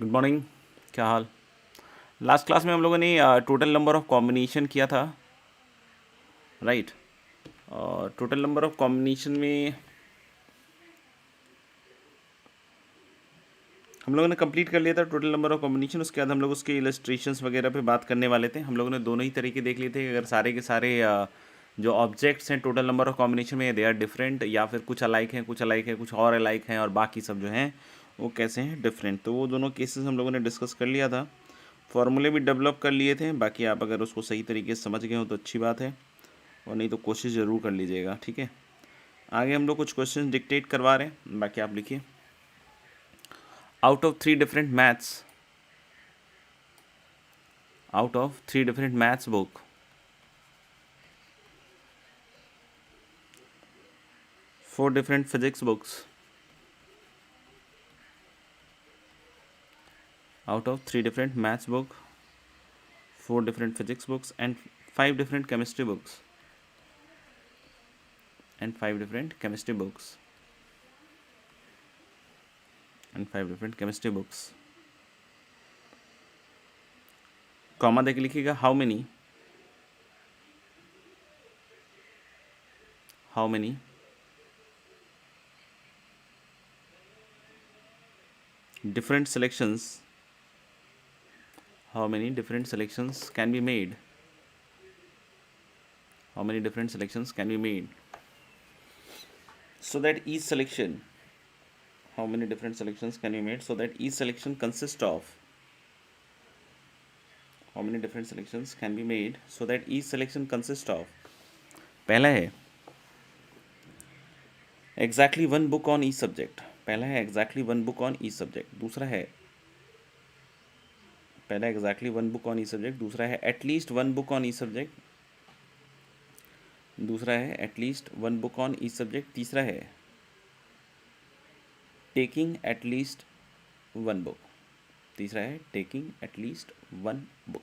Good morning. क्या हाल। Last class में हम लोगों ने टोटल नंबर ऑफ कॉम्बिनेशन किया था, राइट। और टोटल नंबर ऑफ कॉम्बिनेशन में हम लोगों ने कंप्लीट कर लिया था टोटल नंबर ऑफ कॉम्बिनेशन। उसके बाद हम लोग उसके इलस्ट्रेशंस वगैरह पे बात करने वाले थे। हम लोगों ने दोनों ही तरीके देख लिए थे, अगर सारे के सारे जो ऑब्जेक्ट्स हैं टोटल नंबर ऑफ कॉम्बिनेशन में दे आर डिफरेंट, या फिर कुछ अलाइक हैं, कुछ अलाइक है, कुछ और अलाइक हैं, और बाकी सब जो हैं वो कैसे हैं, डिफरेंट। तो वो दोनों केसेस हम लोगों ने डिस्कस कर लिया था, फॉर्मूले भी डेवलप कर लिए थे। बाकी आप अगर उसको सही तरीके से समझ गए हो तो अच्छी बात है, और नहीं तो कोशिश ज़रूर कर लीजिएगा, ठीक है। आगे हम लोग कुछ क्वेश्चन डिक्टेट करवा रहे हैं, बाकी आप लिखिए। Out of three different maths book, 4 different physics books, out of 3 different maths book, 4 different physics books, and 5 different chemistry books, and 5 different chemistry books, and 5 different chemistry books. Comma देके लिखिएगा how many different selections, how many different selections can be made, how many different selections can be made, so that each selection, how many different selections can be made so that each selection consists of, how many different selections can be made so that each selection consists of, पहला है exactly one book on each subject, पहला है exactly one book on each subject, दूसरा है पहला exactly one book on each subject, दूसरा है at least one book on each subject, दूसरा है at least one book on each subject, तीसरा है टेकिंग एटलीस्ट वन बुक, तीसरा है टेकिंग एटलीस्ट वन बुक।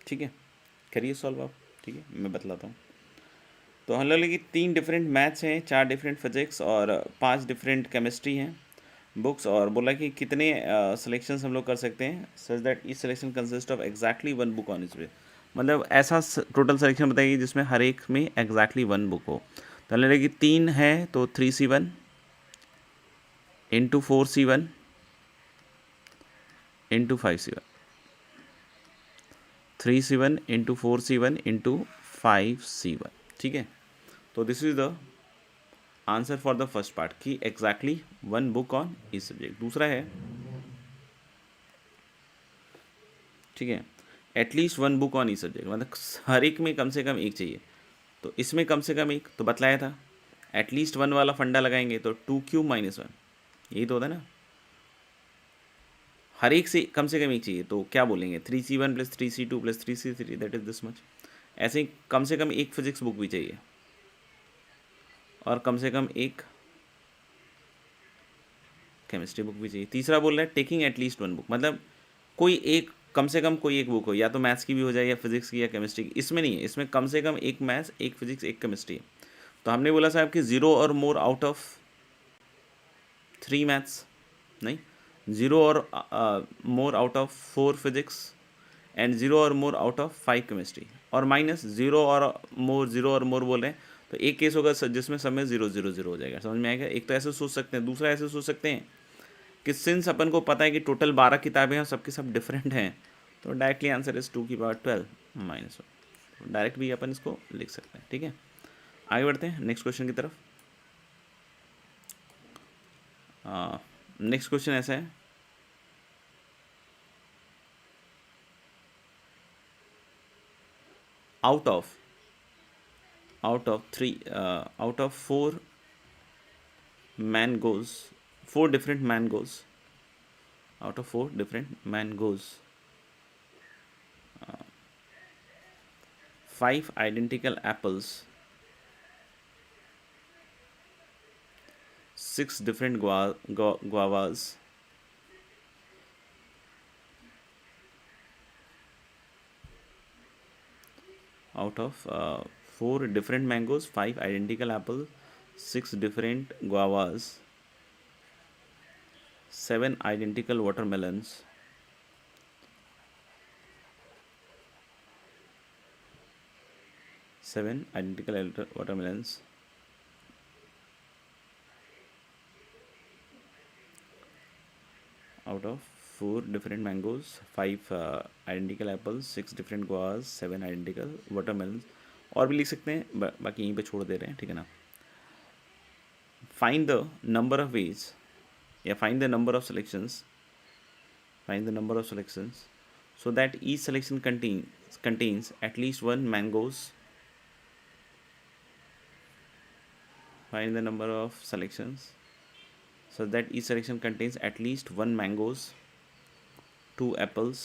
ठीक है, करिए सॉल्व आप, ठीक है, मैं बतलाता हूँ। तो हम लोग की 3 डिफरेंट मैथ्स हैं, 4 डिफरेंट फिजिक्स और 5 डिफरेंट केमिस्ट्री हैं बुक्स, और बोला कि कितने सिलेक्शंस हम लोग कर सकते हैं such that each selection consist of exactly one book on each way, मतलब ऐसा टोटल सिलेक्शन बताइए जिसमें हर एक में एग्जैक्टली वन बुक हो। तो हम लोग की 3 है तो 3C1 into 4C1 into 5C1, 3C1 into 4C1 into 5C1, ठीक है। तो this is the answer for the first part की exactly one book on each subject. दूसरा है, ठीक है, at least one book on each subject, मतलब हर एक में कम से कम एक चाहिए। तो इसमें कम से कम एक तो बतलाया था, एटलीस्ट वन वाला फंडा लगाएंगे तो 2³ - 1, यही तो होता है ना। हर एक से कम एक चाहिए तो क्या बोलेंगे, 3C1 + 3C2 + 3C3, that is this much. ऐसे ही कम से कम एक फिजिक्स बुक भी चाहिए, और कम से कम एक केमिस्ट्री बुक भी चाहिए। तीसरा बोल रहा है टेकिंग एटलीस्ट वन बुक, मतलब कोई एक, कम से कम कोई एक बुक हो, या तो मैथ्स की भी हो जाए या फिजिक्स की या केमिस्ट्री की। इसमें नहीं है, इसमें कम से कम एक मैथ्स, एक फिजिक्स, एक केमिस्ट्री है। तो हमने बोला साहब कि 0 और मोर आउट ऑफ 3 मैथ्स, नहीं, 0 और more out of 4 physics, and 0 और मोर आउट ऑफ 5 केमिस्ट्री, और माइनस 0 और मोर, 0 और मोर बोल रहे हैं तो एक केस होगा जिसमें सब में 0 0 0 हो जाएगा, समझ में आएगा। एक तो ऐसे सोच सकते हैं, दूसरा ऐसे सोच सकते हैं कि सिंस अपन को पता है कि टोटल 12 किताबें हैं, सबके सब डिफरेंट हैं, तो डायरेक्टली आंसर इज 2⁻12 - 1। डायरेक्ट भी अपन इसको लिख सकते हैं, ठीक है। आगे बढ़ते हैं नेक्स्ट क्वेश्चन की तरफ। नेक्स्ट क्वेश्चन ऐसा है, out of 4 mangoes, 4 different mangoes, out of 4 different mangoes, 5 identical apples, 6 different guavas, out of 4 different mangoes, 5 identical apples, 6 different guavas, 7 identical watermelons out of 4 different mangoes, 5 identical apples, 6 different guavas, 7 identical watermelons, और भी लिख सकते हैं, बाकी यहीं पे छोड़ दे रहे हैं, ठीक है ना. Find the number of ways या find the number of selections so that each selection contains at least one mangoes. Find the number of selections so that each selection contains at least one mangoes, 2 apples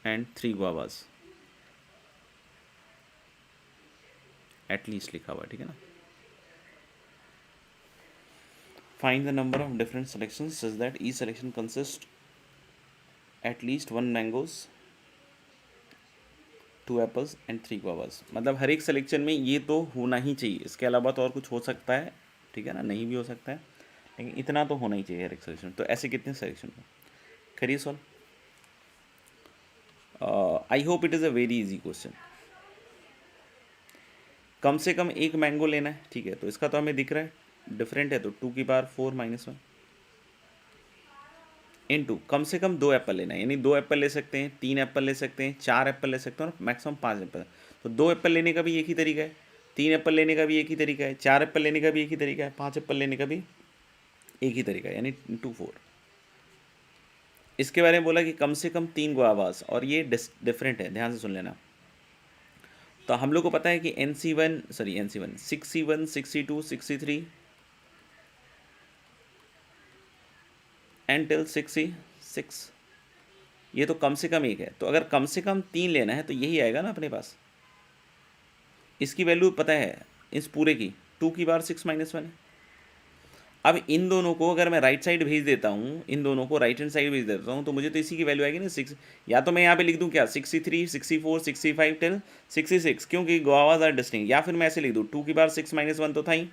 and 3 guavas. At least लिखा हुआ है, ठीक है ना. Find the number of different selections such that each selection consists at least 1 mangoes, 2 apples and 3 guavas. मतलब हर एक selection में ये तो होना ही चाहिए, इसके अलावा तो और कुछ हो सकता है, ठीक है ना, नहीं भी हो सकता है, लेकिन इतना तो होना ही चाहिए हर एक सिलेक्शन. तो ऐसे कितने सिलेक्शन में करिए solve. I hope it is a very easy question. कम से कम एक मैंगो लेना है, ठीक है, तो इसका तो हमें दिख रहा है डिफरेंट है, तो 2 की पावर 4 -1 इनटू कम से कम 2 एप्पल लेना है, यानी 2 एप्पल ले सकते हैं, 3 एप्पल ले सकते हैं, 4 एप्पल ले सकते हैं और मैक्सिमम 5 एप्पल. तो 2 एप्पल लेने का भी एक ही तरीका है, 3 एप्पल लेने का भी एक ही तरीका है, 4 एप्पल लेने का भी एक ही तरीका है, 5 एप्पल लेने का भी एक ही तरीका है, यानी 2 4. इसके बारे में बोला कि कम से कम 3 गुआवास, और ये डिफरेंट है, ध्यान से सुन लेना. तो हम लोग को पता है कि NC1 6C1 62 63 एंड टिल 66, ये तो कम से कम एक है. तो अगर कम से कम 3 लेना है तो यही आएगा ना अपने पास. इसकी वैल्यू पता है इस पूरे की 2 की पावर 6 -1 है. अब इन दोनों को अगर मैं राइट साइड भेज देता हूँ, इन दोनों को राइट हैंड साइड भेज देता हूँ, तो मुझे तो इसी की वैल्यू आएगी ना 6. या तो मैं यहाँ पे लिख दूँ क्या 63 64 65 टिल 66, क्योंकि गुआवास आर डिस्टिंक्ट. या फिर मैं ऐसे लिख दूँ 2 की पावर 6 -1 तो था ही,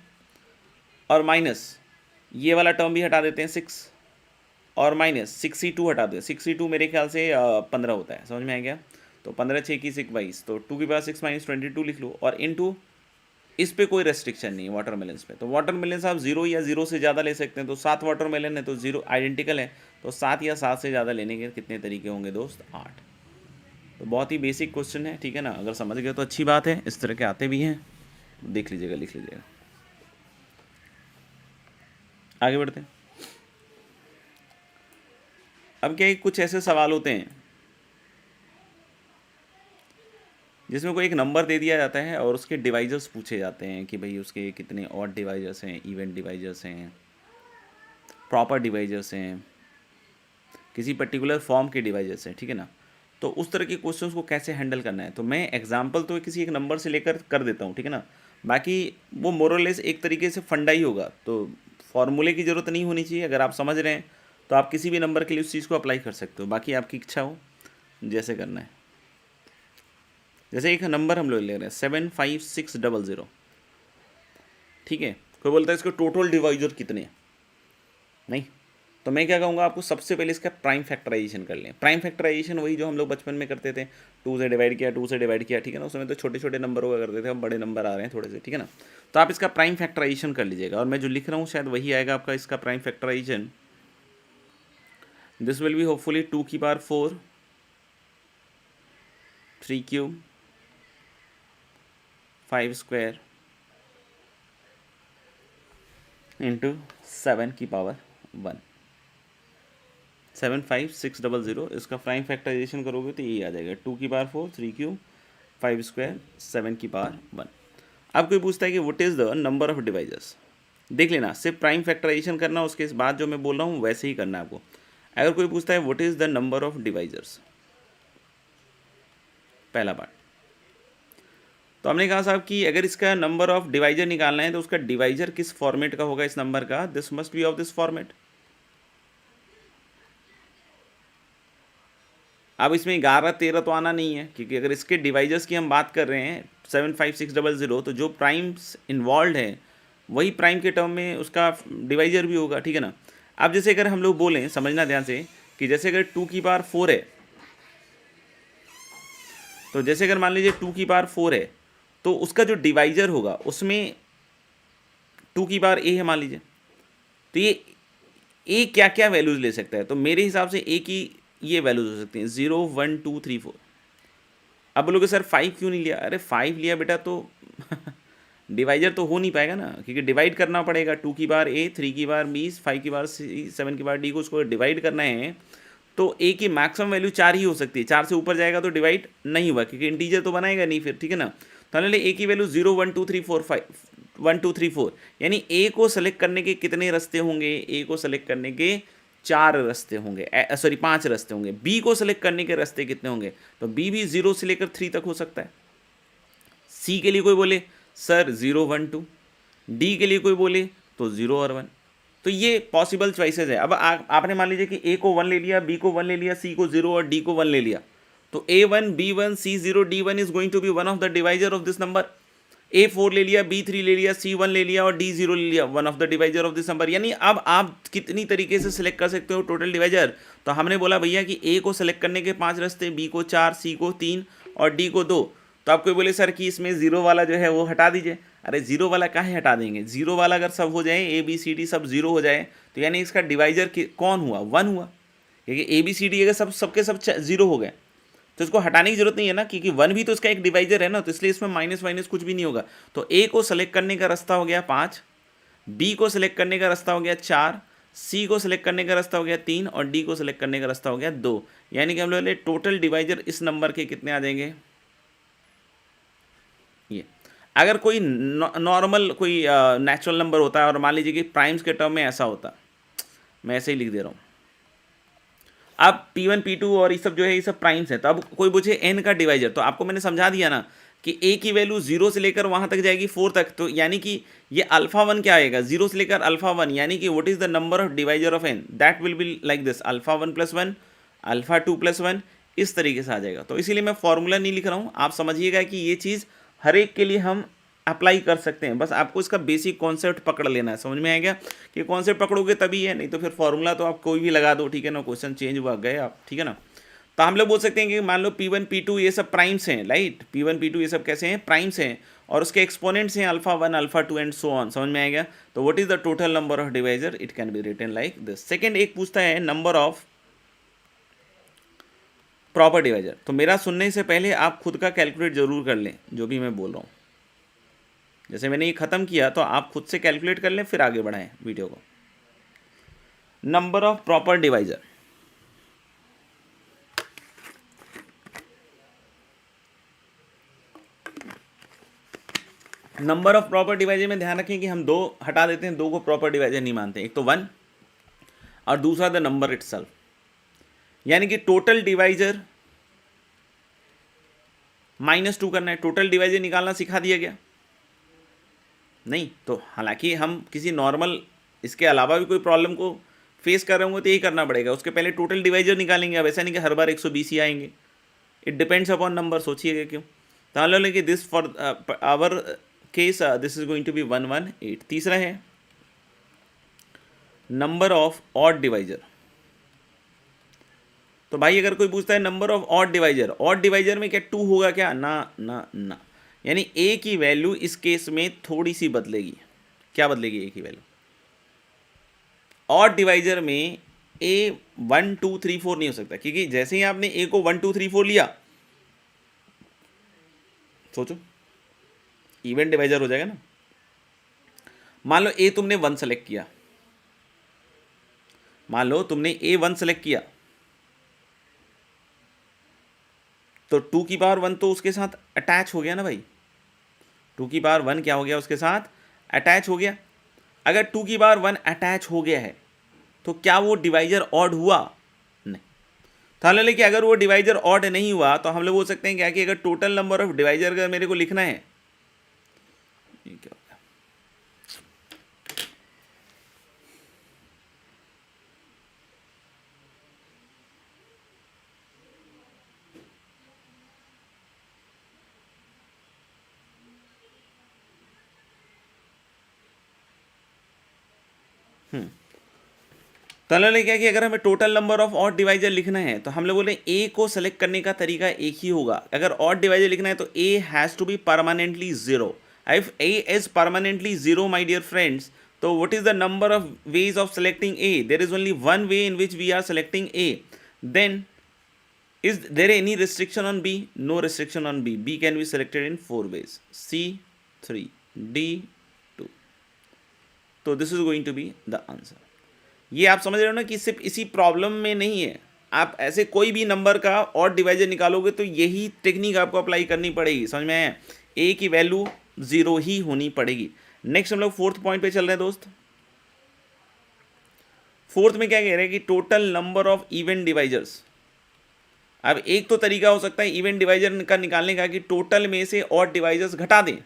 और माइनस ये वाला टर्म भी हटा देते हैं 6, और माइनस 62 हटा दे. 62 मेरे ख्याल से 15 होता है, समझ में आ गया. तो 15 6 की 6 22, तो 2 की पावर 6 -22 लिख लो. और इनटू इस पे कोई रेस्ट्रिक्शन नहीं है वाटरमेलन्स पे. तो वाटरमेलन्स आप 0 या 0 से ज़्यादा ले सकते हैं. तो 7 वाटरमेलन है तो 0 आइडेंटिकल है, तो 7 या 7 से ज़्यादा लेने के कितने तरीके होंगे दोस्त? 8. तो बहुत ही बेसिक क्वेश्चन है, ठीक है ना. अगर समझ गए तो अच्छी बात है, इस तरह के आते भी हैं, देख लीजिएगा, लिख लीजिएगा. आगे बढ़ते हैं. अब क्या है, कुछ ऐसे सवाल होते हैं जिसमें कोई एक नंबर दे दिया जाता है और उसके डिवाइजर्स पूछे जाते हैं कि भाई उसके कितने ऑड डिवाइजर्स हैं, इवेंट डिवाइजर्स हैं, प्रॉपर डिवाइजर्स हैं, किसी पर्टिकुलर फॉर्म के डिवाइजर्स हैं, ठीक है ना. तो उस तरह के क्वेश्चंस को कैसे हैंडल करना है, तो मैं एग्जांपल तो किसी एक नंबर से लेकर कर देता हूँ, ठीक है ना. बाकी वो मोरलेस एक तरीके से फंडा ही होगा, तो फॉर्मूले की ज़रूरत नहीं होनी चाहिए. अगर आप समझ रहे हैं तो आप किसी भी नंबर के लिए उस चीज़ को अप्लाई कर सकते हो, बाकी आपकी इच्छा हो जैसे करना है. जैसे एक नंबर हम लोग ले रहे हैं 75600, ठीक है. कोई बोलता है इसके टोटल डिवाइजर कितने हैं, नहीं, तो मैं क्या कहूँगा आपको, सबसे पहले इसका प्राइम फैक्टराइजेशन कर लें. प्राइम फैक्टराइजेशन वही जो हम लोग बचपन में करते थे, 2 से डिवाइड किया, ठीक है ना. उसमें तो छोटे छोटे नंबरों का करते थे, अब बड़े नंबर आ रहे हैं थोड़े से, ठीक है ना. तो आप इसका प्राइम फैक्टराइजेशन कर लीजिएगा, और मैं जो लिख रहा हूँ शायद वही आएगा आपका इसका prime factorization. This will be hopefully 2 की पावर 4 3 क्यूब 5 स्क्वायर इंटू 7 की पावर 1. 75600, इसका प्राइम फैक्टराइजेशन करोगे तो यही आ जाएगा 2 की पावर 4 3 क्यूब 5 स्क्वायर 7 की पावर 1. अब कोई पूछता है कि what is the number of divisors, देख लेना, सिर्फ प्राइम फैक्टराइजेशन करना, उसके बाद जो मैं बोल रहा हूँ वैसे ही करना है आपको. अगर कोई पूछता है what is the number of divisors, पहला पार्ट, तो हमने कहा साहब कि अगर इसका नंबर ऑफ डिवाइजर निकालना है तो उसका डिवाइजर किस फॉर्मेट का होगा इस नंबर का, this must be of this format. अब इसमें 11 13 तो आना नहीं है, क्योंकि अगर इसके डिवाइजर्स की हम बात कर रहे हैं 75600, तो जो प्राइम्स इन्वॉल्व है वही प्राइम के टर्म में उसका डिवाइजर भी होगा, ठीक है ना। अब जैसे अगर हम लोग बोलें, समझना ध्यान से, कि जैसे अगर 2 की पावर 4 है, तो जैसे अगर मान लीजिए 2 की पावर 4 है, तो उसका जो डिवाइजर होगा उसमें 2 की पावर a है मान लीजिए, तो ये ए क्या क्या वैल्यूज ले सकता है, तो मेरे हिसाब से ए की ये वैल्यूज हो सकती हैं 0 1 2 3 4। अब बोलोगे सर 5 क्यों नहीं लिया, अरे 5 लिया बेटा तो डिवाइजर तो हो नहीं पाएगा ना, क्योंकि डिवाइड करना पड़ेगा। 2 की पावर a, 3 की पावर 20, 5 की पावर c, 7 की पावर d को उसको डिवाइड करना है, तो a की मैक्सिमम वैल्यू 4 ही हो सकती है। 4 से ऊपर जाएगा तो डिवाइड नहीं हुआ, क्योंकि इंटीजर तो बनाएगा नहीं फिर, ठीक है ना। तो हमने a की वैल्यू 0 1 2 3 4 5 1 2 3 4, यानी a को सेलेक्ट करने के कितने रास्ते होंगे, a को सेलेक्ट करने के 4 रास्ते होंगे, सॉरी 5 रास्ते होंगे। b को सेलेक्ट करने के रास्ते कितने होंगे, तो b भी 0 से लेकर 3 तक हो सकता है। c के लिए कोई बोले सर 0 1 2, डी के लिए कोई बोले तो 0 और 1। तो ये पॉसिबल चॉइसेस है। अब आपने मान लीजिए कि ए को 1 ले लिया, बी को 1 ले लिया, सी को 0 और डी को 1 ले लिया, तो a1 b1 c0 d1 is going to be one of the divisor of this number. a4 ले लिया, b3 ले लिया, c1 ले लिया और d0 ले लिया, one of the divisor of this number. यानी अब आप कितनी तरीके से सिलेक्ट कर सकते हो टोटल डिवाइजर। तो हमने बोला भैया कि a को सिलेक्ट करने के 5 रास्ते, b को 4, c को 3 और d को 2। तो आपको बोले सर कि इसमें 0 वाला जो है वो हटा दीजिए। अरे 0 वाला काहे हटा देंगे, 0 वाला अगर सब हो जाए, ए बी सी डी सब 0 हो जाए, तो यानी इसका डिवाइजर कौन हुआ, 1 हुआ। क्योंकि ए बी सी डी अगर सबके सब 0 हो गए तो इसको हटाने की जरूरत नहीं है ना, क्योंकि 1 भी तो इसका एक डिवाइजर है ना, तो इसलिए इसमें माइनस माइनस कुछ भी नहीं होगा। तो ए को सेलेक्ट करने का रास्ता हो गया 5, बी को सिलेक्ट करने का रास्ता हो गया 4, सी को सिलेक्ट करने का रास्ता हो गया 3 और डी को सिलेक्ट करने का रास्ता हो गया 2। यानी कि हम लोग टोटल डिवाइजर इस नंबर के कितने आ जाएंगे, ये। अगर कोई नॉर्मल कोई नेचुरल नंबर होता है और मान लीजिए कि प्राइम्स के टर्म में ऐसा होता, मैं ऐसे ही लिख दे रहा हूँ। अब P1 P2 और ये सब जो है ये सब प्राइम्स है, तो अब कोई पूछे n का डिवाइजर, तो आपको मैंने समझा दिया ना कि a की वैल्यू 0 से लेकर वहां तक जाएगी 4 तक, तो यानी कि ये अल्फा 1 क्या आएगा, 0 से लेकर अल्फा 1, यानी कि what is the number of divisor of n, that will be like this, alpha 1 + 1, alpha 2 + 1, इस तरीके से आ जाएगा। तो इसीलिए मैं फॉर्मूला नहीं लिख रहा हूँ, आप समझिएगा कि ये चीज़ हर एक के लिए हम अप्लाई कर सकते हैं। बस आपको इसका बेसिक कॉन्सेप्ट पकड़ लेना है। समझ में आ गया कि कॉन्सेप्ट पकड़ोगे तभी है, नहीं तो फिर फॉर्मूला तो आप कोई भी लगा दो, ठीक है ना, क्वेश्चन चेंज हुआ गए आप, ठीक है ना। तो हम लोग बोल सकते हैं कि मान लो P1 P2 ये सब प्राइम्स हैं, राइट, P1 P2 ये सब कैसे हैं, प्राइम्स हैं, और उसके एक्सपोनेंट्स हैं alpha 1 alpha 2 and so on. समझ में आ गया। तो what is the total number of divisor, it can be written like this. Second एक पूछता है नंबर ऑफ प्रॉपर डिवाइजर। तो मेरा सुनने से पहले आप खुद का कैलकुलेट जरूर कर लें जो भी मैं बोल रहा हूँ। जैसे मैंने ये खत्म किया तो आप खुद से कैलकुलेट कर लें, फिर आगे बढ़ाएं वीडियो को। Number of proper divisor, number of proper divisor में ध्यान रखें कि हम 2 हटा देते हैं, 2 को प्रॉपर डिवाइजर नहीं मानते, एक तो 1 और दूसरा द नंबर इटसेल्फ। यानी कि टोटल डिवाइजर -2 करना है, टोटल डिवाइजर निकालना सिखा दिया गया नहीं। तो हालांकि हम किसी नॉर्मल इसके अलावा भी कोई प्रॉब्लम को फेस कर रहे होंगे तो यही करना पड़ेगा, उसके पहले टोटल डिवाइजर निकालेंगे। अब ऐसा नहीं कि हर बार 120 ही आएंगे, इट डिपेंड्स अपॉन नंबर, सोचिएगा क्यों। तो हम लोग this for our case this is going to be 118। तीसरा है नंबर ऑफ ऑड डिवाइजर। तो भाई अगर कोई पूछता है number of odd divisor, odd divisor में क्या 2 होगा क्या, ना ना ना, यानी a की वैल्यू इस केस में थोड़ी सी बदलेगी। क्या बदलेगी a की वैल्यू, ऑड डिवाइजर में a 1 2 3 4 नहीं हो सकता, क्योंकि जैसे ही आपने a को 1 2 3 4 लिया, सोचो इवेंट डिवाइजर हो जाएगा ना। मान लो a तुमने 1 सेलेक्ट किया, मान लो तुमने a 1 सेलेक्ट किया, तो 2 की पावर 1 तो उसके साथ अटैच हो गया ना भाई, 2 की पावर 1 क्या हो गया, उसके साथ अटैच हो गया। अगर 2 की पावर 1 अटैच हो गया है तो क्या वो डिवाइजर ऑड हुआ, नहीं। तो हम लोग कि अगर वो डिवाइजर ऑड नहीं हुआ तो हम लोग बोल सकते हैं क्या कि अगर टोटल नंबर ऑफ डिवाइजर अगर मेरे को लिखना है, ये क्या होगा, तो हम लोग क्या कि अगर हमें total number of odd divisor लिखना है तो हम लोग बोले ए को सेलेक्ट करने का तरीका एक ही होगा। अगर ऑड डिवाइजर लिखना है तो A has to be permanently zero. If A is permanently zero my dear friends, तो what is the number of ways of selecting A? There is only one way in which we are selecting A. Then is there any restriction on B? No restriction on B. B can be selected in 4 ways: C, 3, D, 2. तो this is going to be the answer. ये आप समझ रहे हो ना कि सिर्फ इसी प्रॉब्लम में नहीं है, आप ऐसे कोई भी नंबर का ऑड डिवाइजर निकालोगे तो यही टेक्निक आपको अप्लाई करनी पड़ेगी। समझ में आया? ए की वैल्यू 0 ही होनी पड़ेगी। नेक्स्ट हम लोग फोर्थ पॉइंट पे चल रहे हैं दोस्त। फोर्थ में क्या कह रहे हैं कि total number of event divisors. अब एक तो तरीका हो सकता है इवेंट डिवाइजर का निकालने का कि टोटल में से ऑड डिवाइजर्स घटा दें।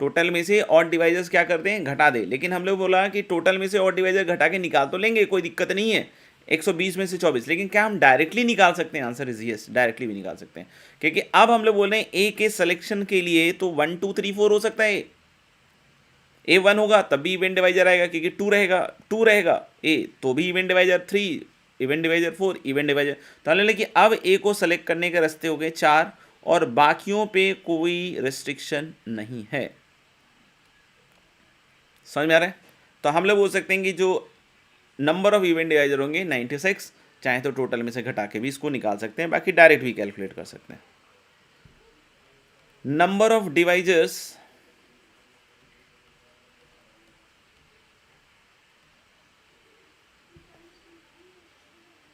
टोटल में से ऑड डिवाइजर्स क्या करते हैं? घटा दें। लेकिन हम लोग बोला कि टोटल में से ऑड डिवाइजर घटा के निकाल तो लेंगे, कोई दिक्कत नहीं है, 120 में से 24। लेकिन क्या हम डायरेक्टली निकाल सकते हैं? आंसर इज यस, डायरेक्टली भी निकाल सकते हैं। क्योंकि अब हम लोग बोल रहे हैं ए के सिलेक्शन के लिए तो 1 2 3 4 हो सकता है। ए 1 होगा तब भी इवेंट डिवाइजर आएगा, क्योंकि 2 रहेगा ए तो भी event divisor 3, event divisor 4, event divisor. तो हमने कि अब ए को सेलेक्ट करने के रास्ते हो गए 4 और बाकियों पे कोई रिस्ट्रिक्शन नहीं है। समझ में आ रहा है? तो हम लोग बोल सकते हैं कि जो नंबर ऑफ इवेंट डिवाइजर होंगे 96, चाहे तो टोटल में से घटा के भी इसको निकाल सकते हैं, बाकी डायरेक्ट भी कैलकुलेट कर सकते हैं। Number of divisors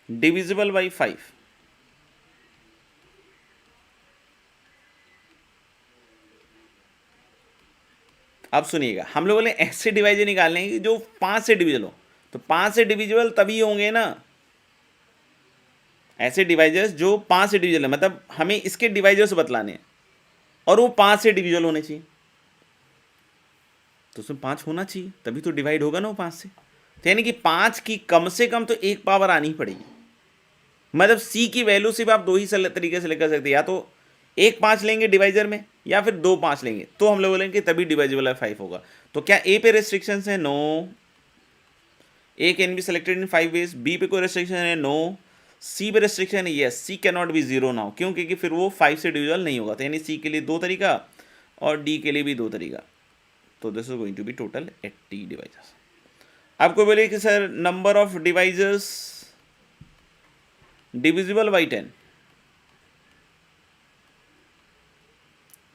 divisible by 5। अब सुनिएगा, हम लोगों ने ऐसे डिवाइजर निकालने हैं कि जो 5 से डिविजिबल हो। तो 5 से डिविजिबल तभी होंगे ना, ऐसे डिवाइजर्स जो 5 से डिविजिबल है, मतलब हमें इसके डिवाइजर्स बतलाने हैं और वो 5 से डिविजिबल होने चाहिए। तो उसमें 5 होना चाहिए तभी तो डिवाइड होगा ना वो 5 से। तो यानी कि 5 की कम से कम तो एक पावर आनी पड़ेगी। मतलब सी की वैल्यू सिर्फ आप दो ही तरीके से लेकर सकते हैं, या तो एक 5 लेंगे डिवाइजर में या फिर 2 5 लेंगे, तो हम लोग बोलेंगे तभी डिवाइजिबल बाय 5 होगा। तो क्या ए पे रेस्ट्रिक्शंस है? No. A can be selected in 5 ways. B पे कोई रेस्ट्रिक्शन है? नो। सी पे रेस्ट्रिक्शन है? Yes. C can not be 0 now, क्यों? क्योंकि फिर वो 5 से डिविजिबल नहीं होगा। तो यानी सी के लिए 2 तरीका और डी के लिए भी 2 तरीका। तो this is going to be total 80 divisors. आपको बोले कि sir number of divisors divisible by 10,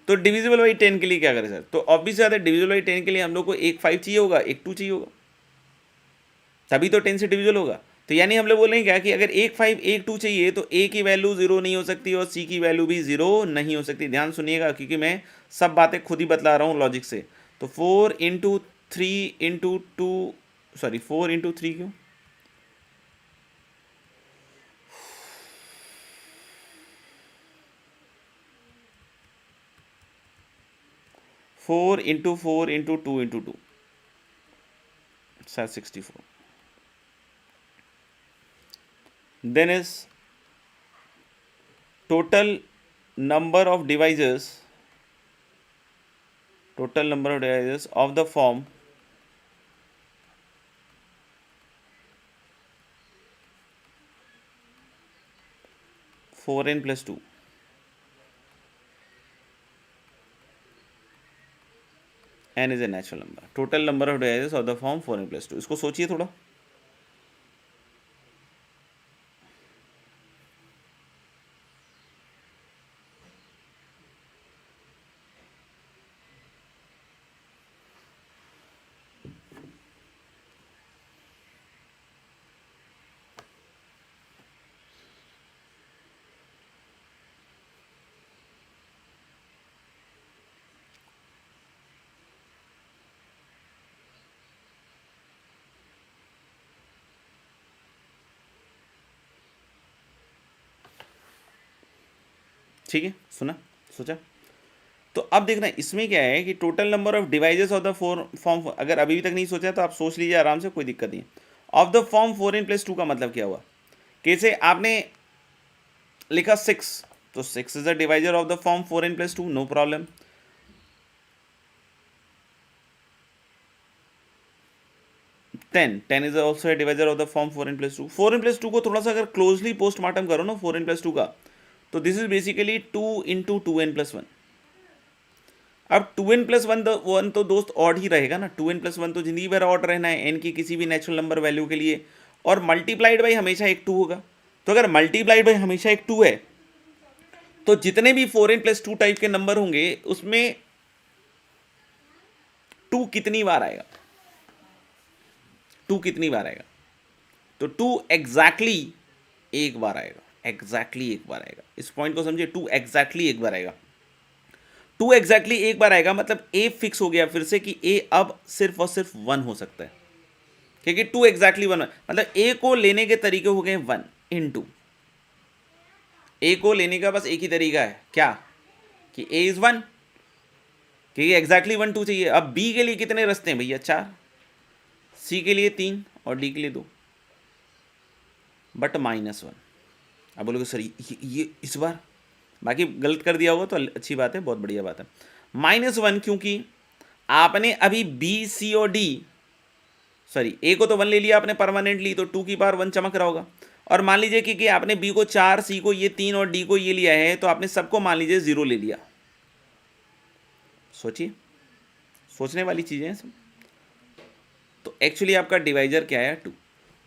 तो डिविजिबल बाई 10 के लिए क्या करें सर? तो ऑब्वियस बात है डिविजिबल बाई 10 के लिए हम लोग को एक 5 चाहिए होगा, एक 2 चाहिए होगा, तभी तो 10 से डिविजिबल होगा। तो यानी हम लोग बोलेंगे क्या कि अगर एक 5 एक 2 चाहिए तो ए की वैल्यू 0 नहीं हो सकती और सी की वैल्यू भी 0 नहीं हो सकती। ध्यान सुनिएगा क्योंकि मैं सब बातें खुद ही बतला रहा हूँ लॉजिक से। तो 4 इंटू 3 इंटू 2, सॉरी 4 इंटू 3 क्यों? 4 into 4 into 2 into 2, 64। Then is total number of devices of the form 4n plus 2, n is a natural number. Total number of devices of the form 4n plus 2। इसको सोचिए थोड़ा। ठीक है, सुना, सोचा। तो अब देखना इसमें क्या है कि total number of devices of the form, अगर अभी तक नहीं सोचा तो आप सोच लीजिए आराम से, कोई दिक्कत नहीं। Of the form 4n plus 2 का मतलब क्या हुआ? कैसे आपने लिखा 6, तो 6 is the divisor of the form 4n plus 2, no problem. 10 10 is also a divisor of the form 4n+2। 4n+2 को थोड़ा सा अगर क्लोजली पोस्टमार्टम करो ना 4n+2 का, तो this is basically 2 into 2n+1। अब 2n+1 तो दोस्त ऑड ही रहेगा ना, 2n+1 तो जिंदगी भर ऑड रहना है n की किसी भी नेचुरल नंबर वैल्यू के लिए, और मल्टीप्लाइड बाई हमेशा एक 2 होगा। तो अगर मल्टीप्लाइड बाई हमेशा एक 2 है तो जितने भी 4n+2 टाइप के नंबर होंगे उसमें 2 कितनी बार आएगा, 2 कितनी बार आएगा, तो 2 एग्जैक्टली एक बार आएगा, एग्जैक्टली एक बार आएगा। इस पॉइंट को समझिए, 2 एग्जैक्टली एक बार आएगा। 2 एग्जैक्टली एक बार आएगा मतलब ए फिक्स हो गया फिर से कि ए अब सिर्फ और सिर्फ 1 हो सकता है, क्योंकि 2 एग्जैक्टली 1 मतलब ए को लेने के तरीके हो गए 1 इंटू। ए को लेने का बस एक ही तरीका है, क्या, कि ए इज 1, क्योंकि एग्जैक्टली 1 2 चाहिए। अब बी के लिए कितने रास्ते हैं भैया, 4, सी के लिए 3 और डी के लिए 2, बट -1। अब बोलोगे सर ये इस बार, बाकी गलत कर दिया होगा तो अच्छी बात है, बहुत बढ़िया बात है। -1 क्योंकि आपने अभी बी सी और डी, सॉरी ए को तो 1 ले लिया आपने परमानेंटली, तो 2 की पावर 1 चमक रहा होगा। और मान लीजिए कि आपने बी को 4, सी को ये 3 और डी को ये लिया है, तो आपने सबको मान लीजिए 0 ले लिया। सोचिए, सोचने वाली चीजें हैं सब। तो एक्चुअली आपका डिवाइजर क्या है, 2।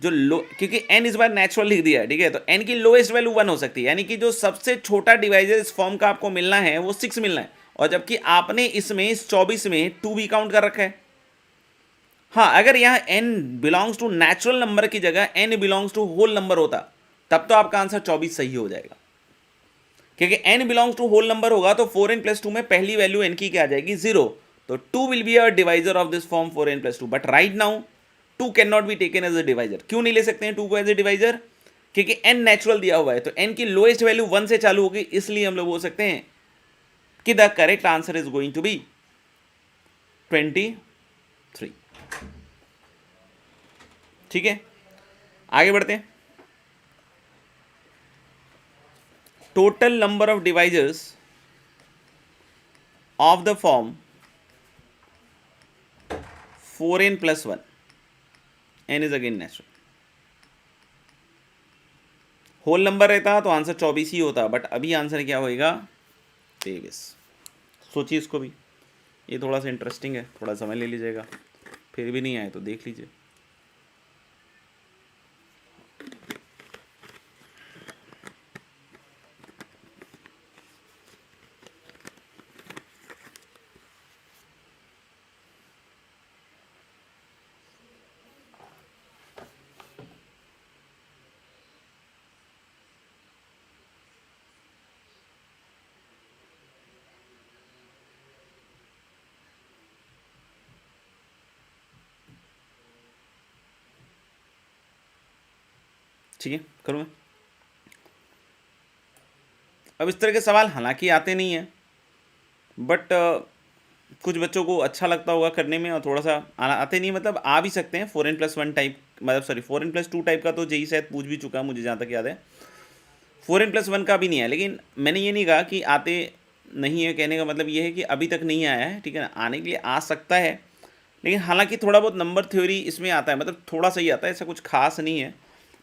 जो लो, क्योंकि n इस बार नेचुरल लिख दिया है, ठीक है, तो n की लोएस्ट वैल्यू 1 हो सकती है, यानी कि जो सबसे छोटा डिवाइजर इस फॉर्म का आपको मिलना है वो 6 मिलना है, और जबकि आपने इसमें इस 24 में 2 भी काउंट कर रखा है। हाँ, अगर यहाँ n belongs to natural number की जगह n belongs to whole number होता, तब तो आपका आंसर 24 सही हो जाएगा, क्योंकि n belongs to whole number होगा तो 4n+2 में पहली वैल्यू n की क्या आ जाएगी, 0। तो 2 will be a divisor of this form 4n+2, but right now 2 can not be taken as a divisor. क्यों नहीं ले सकते हैं 2 को एज ए डिवाइजर, क्योंकि n नेचुरल दिया हुआ है, तो n की लोएस्ट वैल्यू 1 से चालू होगी, इसलिए हम लोग बोल सकते हैं कि the correct answer is going to be 23। ठीक है, आगे बढ़ते हैं। Total number of divisors of the form 4n+1, n is again natural. Whole number रहता तो आंसर 24 ही होता, बट अभी आंसर क्या होएगा, 23। सोचिए इसको भी, ये थोड़ा सा इंटरेस्टिंग है, थोड़ा समय ले लीजिएगा, फिर भी नहीं आए तो देख लीजिए। ठीक है, करूँगा। अब इस तरह के सवाल हालांकि आते नहीं हैं, बट कुछ बच्चों को अच्छा लगता होगा करने में, और थोड़ा सा आते नहीं मतलब आ भी सकते हैं। 4n+1 टाइप, मतलब सॉरी 4n+2 टाइप का तो जेई शायद पूछ भी चुका है, मुझे जहाँ तक याद है। 4n+1 का भी नहीं है, लेकिन मैंने ये नहीं कहा कि आते नहीं है, कहने का मतलब ये है कि अभी तक नहीं आया है, ठीक है ना, आने के लिए आ सकता है, लेकिन हालांकि थोड़ा बहुत नंबर थ्योरी इसमें आता है, मतलब थोड़ा सा ही आता है, ऐसा कुछ खास नहीं है,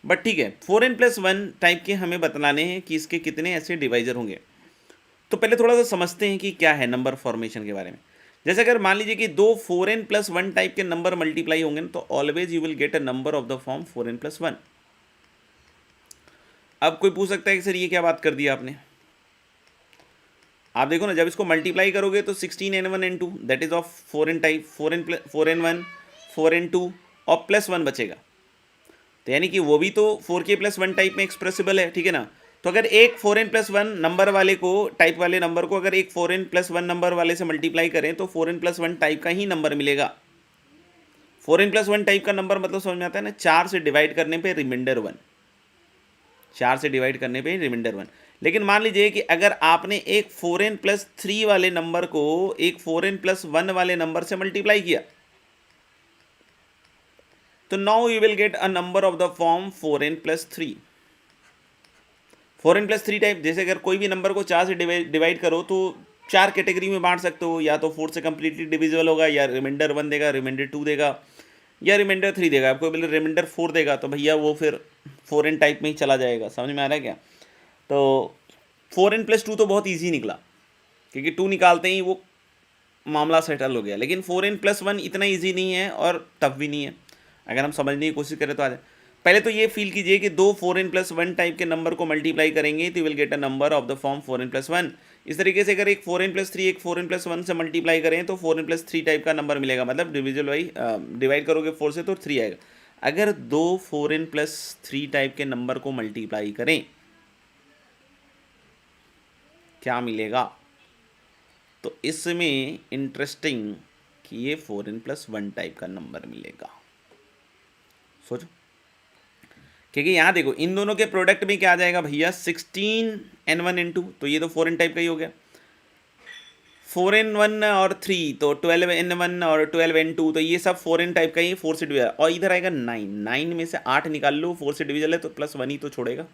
बट ठीक है। 4n+1 टाइप के हमें बतलाने हैं कि इसके कितने ऐसे डिवाइजर होंगे। तो पहले थोड़ा सा समझते हैं कि क्या है नंबर फॉर्मेशन के बारे में। जैसे अगर मान लीजिए कि दो 4n+1 टाइप के नंबर मल्टीप्लाई होंगे ना, तो always you will get a number of the form 4n+1। अब कोई पूछ सकता है कि सर ये क्या बात कर दी आपने। आप देखो ना, जब इसको मल्टीप्लाई करोगे तो 16n1n2 that is of 4n type, 4n1 4n2 और +1 बचेगा, तो यानी कि वो भी तो 4k+1 टाइप में एक्सप्रेसिबल है, ठीक है ना। तो अगर एक 4n+1 नंबर वाले को, टाइप वाले नंबर को अगर एक 4n+1 नंबर वाले से मल्टीप्लाई करें तो 4n+1 टाइप का ही नंबर मिलेगा। 4n+1 टाइप का नंबर मतलब समझ में आता है ना, 4 से डिवाइड करने पे रिमाइंडर 1, 4 से डिवाइड करने पे रिमाइंडर 1। लेकिन मान लीजिए कि अगर आपने एक 4n+3 वाले नंबर को एक 4n+1 वाले नंबर से मल्टीप्लाई किया, तो now you will get a number of the form 4n+3। 4n+3 type, जैसे अगर कोई भी नंबर को 4 से डिवाइड करो तो 4 कैटेगरी में बांट सकते हो, या तो 4 से कंप्लीटली डिविजिबल होगा, या रिमाइंडर 1 देगा, रिमाइंडर 2 देगा, या रिमाइंडर 3 देगा, आपको बोले रिमाइंडर 4 देगा तो भैया वो फिर 4n टाइप में ही चला जाएगा। समझ में आ रहा है क्या? तो 4n+2 तो बहुत ईजी निकला, क्योंकि 2 निकालते ही वो मामला सेटल हो गया। लेकिन 4n+1 इतना ईजी नहीं है और टफ भी नहीं है, अगर हम समझने की कोशिश करें तो आ जाए। पहले तो ये फील कीजिए कि दो 4n+1 टाइप के नंबर को मल्टीप्लाई करेंगे तो will get a number of the form 4n+1। इस तरीके से अगर एक 4n+3 एक 4n+1 से मल्टीप्लाई करें तो 4n+3 टाइप का नंबर मिलेगा, मतलब डिविजल वाई डिवाइड करोगे 4 से तो 3 आएगा। अगर दो 4n+3 टाइप के नंबर को मल्टीप्लाई करें क्या मिलेगा? तो इसमें इंटरेस्टिंग कि ये 4n+1 टाइप का नंबर मिलेगा। सोचो, क्योंकि यहाँ देखो इन दोनों के प्रोडक्ट में क्या आ जाएगा भैया, 16n1n2, तो ये तो 4n टाइप का ही हो गया। 4n1 और 3 तो 12n1 और 12n2, तो ये सब 4n टाइप का ही, 4 से डिविजल। और इधर आएगा 9 में से 8 निकाल लो, 4 से डिविजल है तो +1 ही तो छोड़ेगा।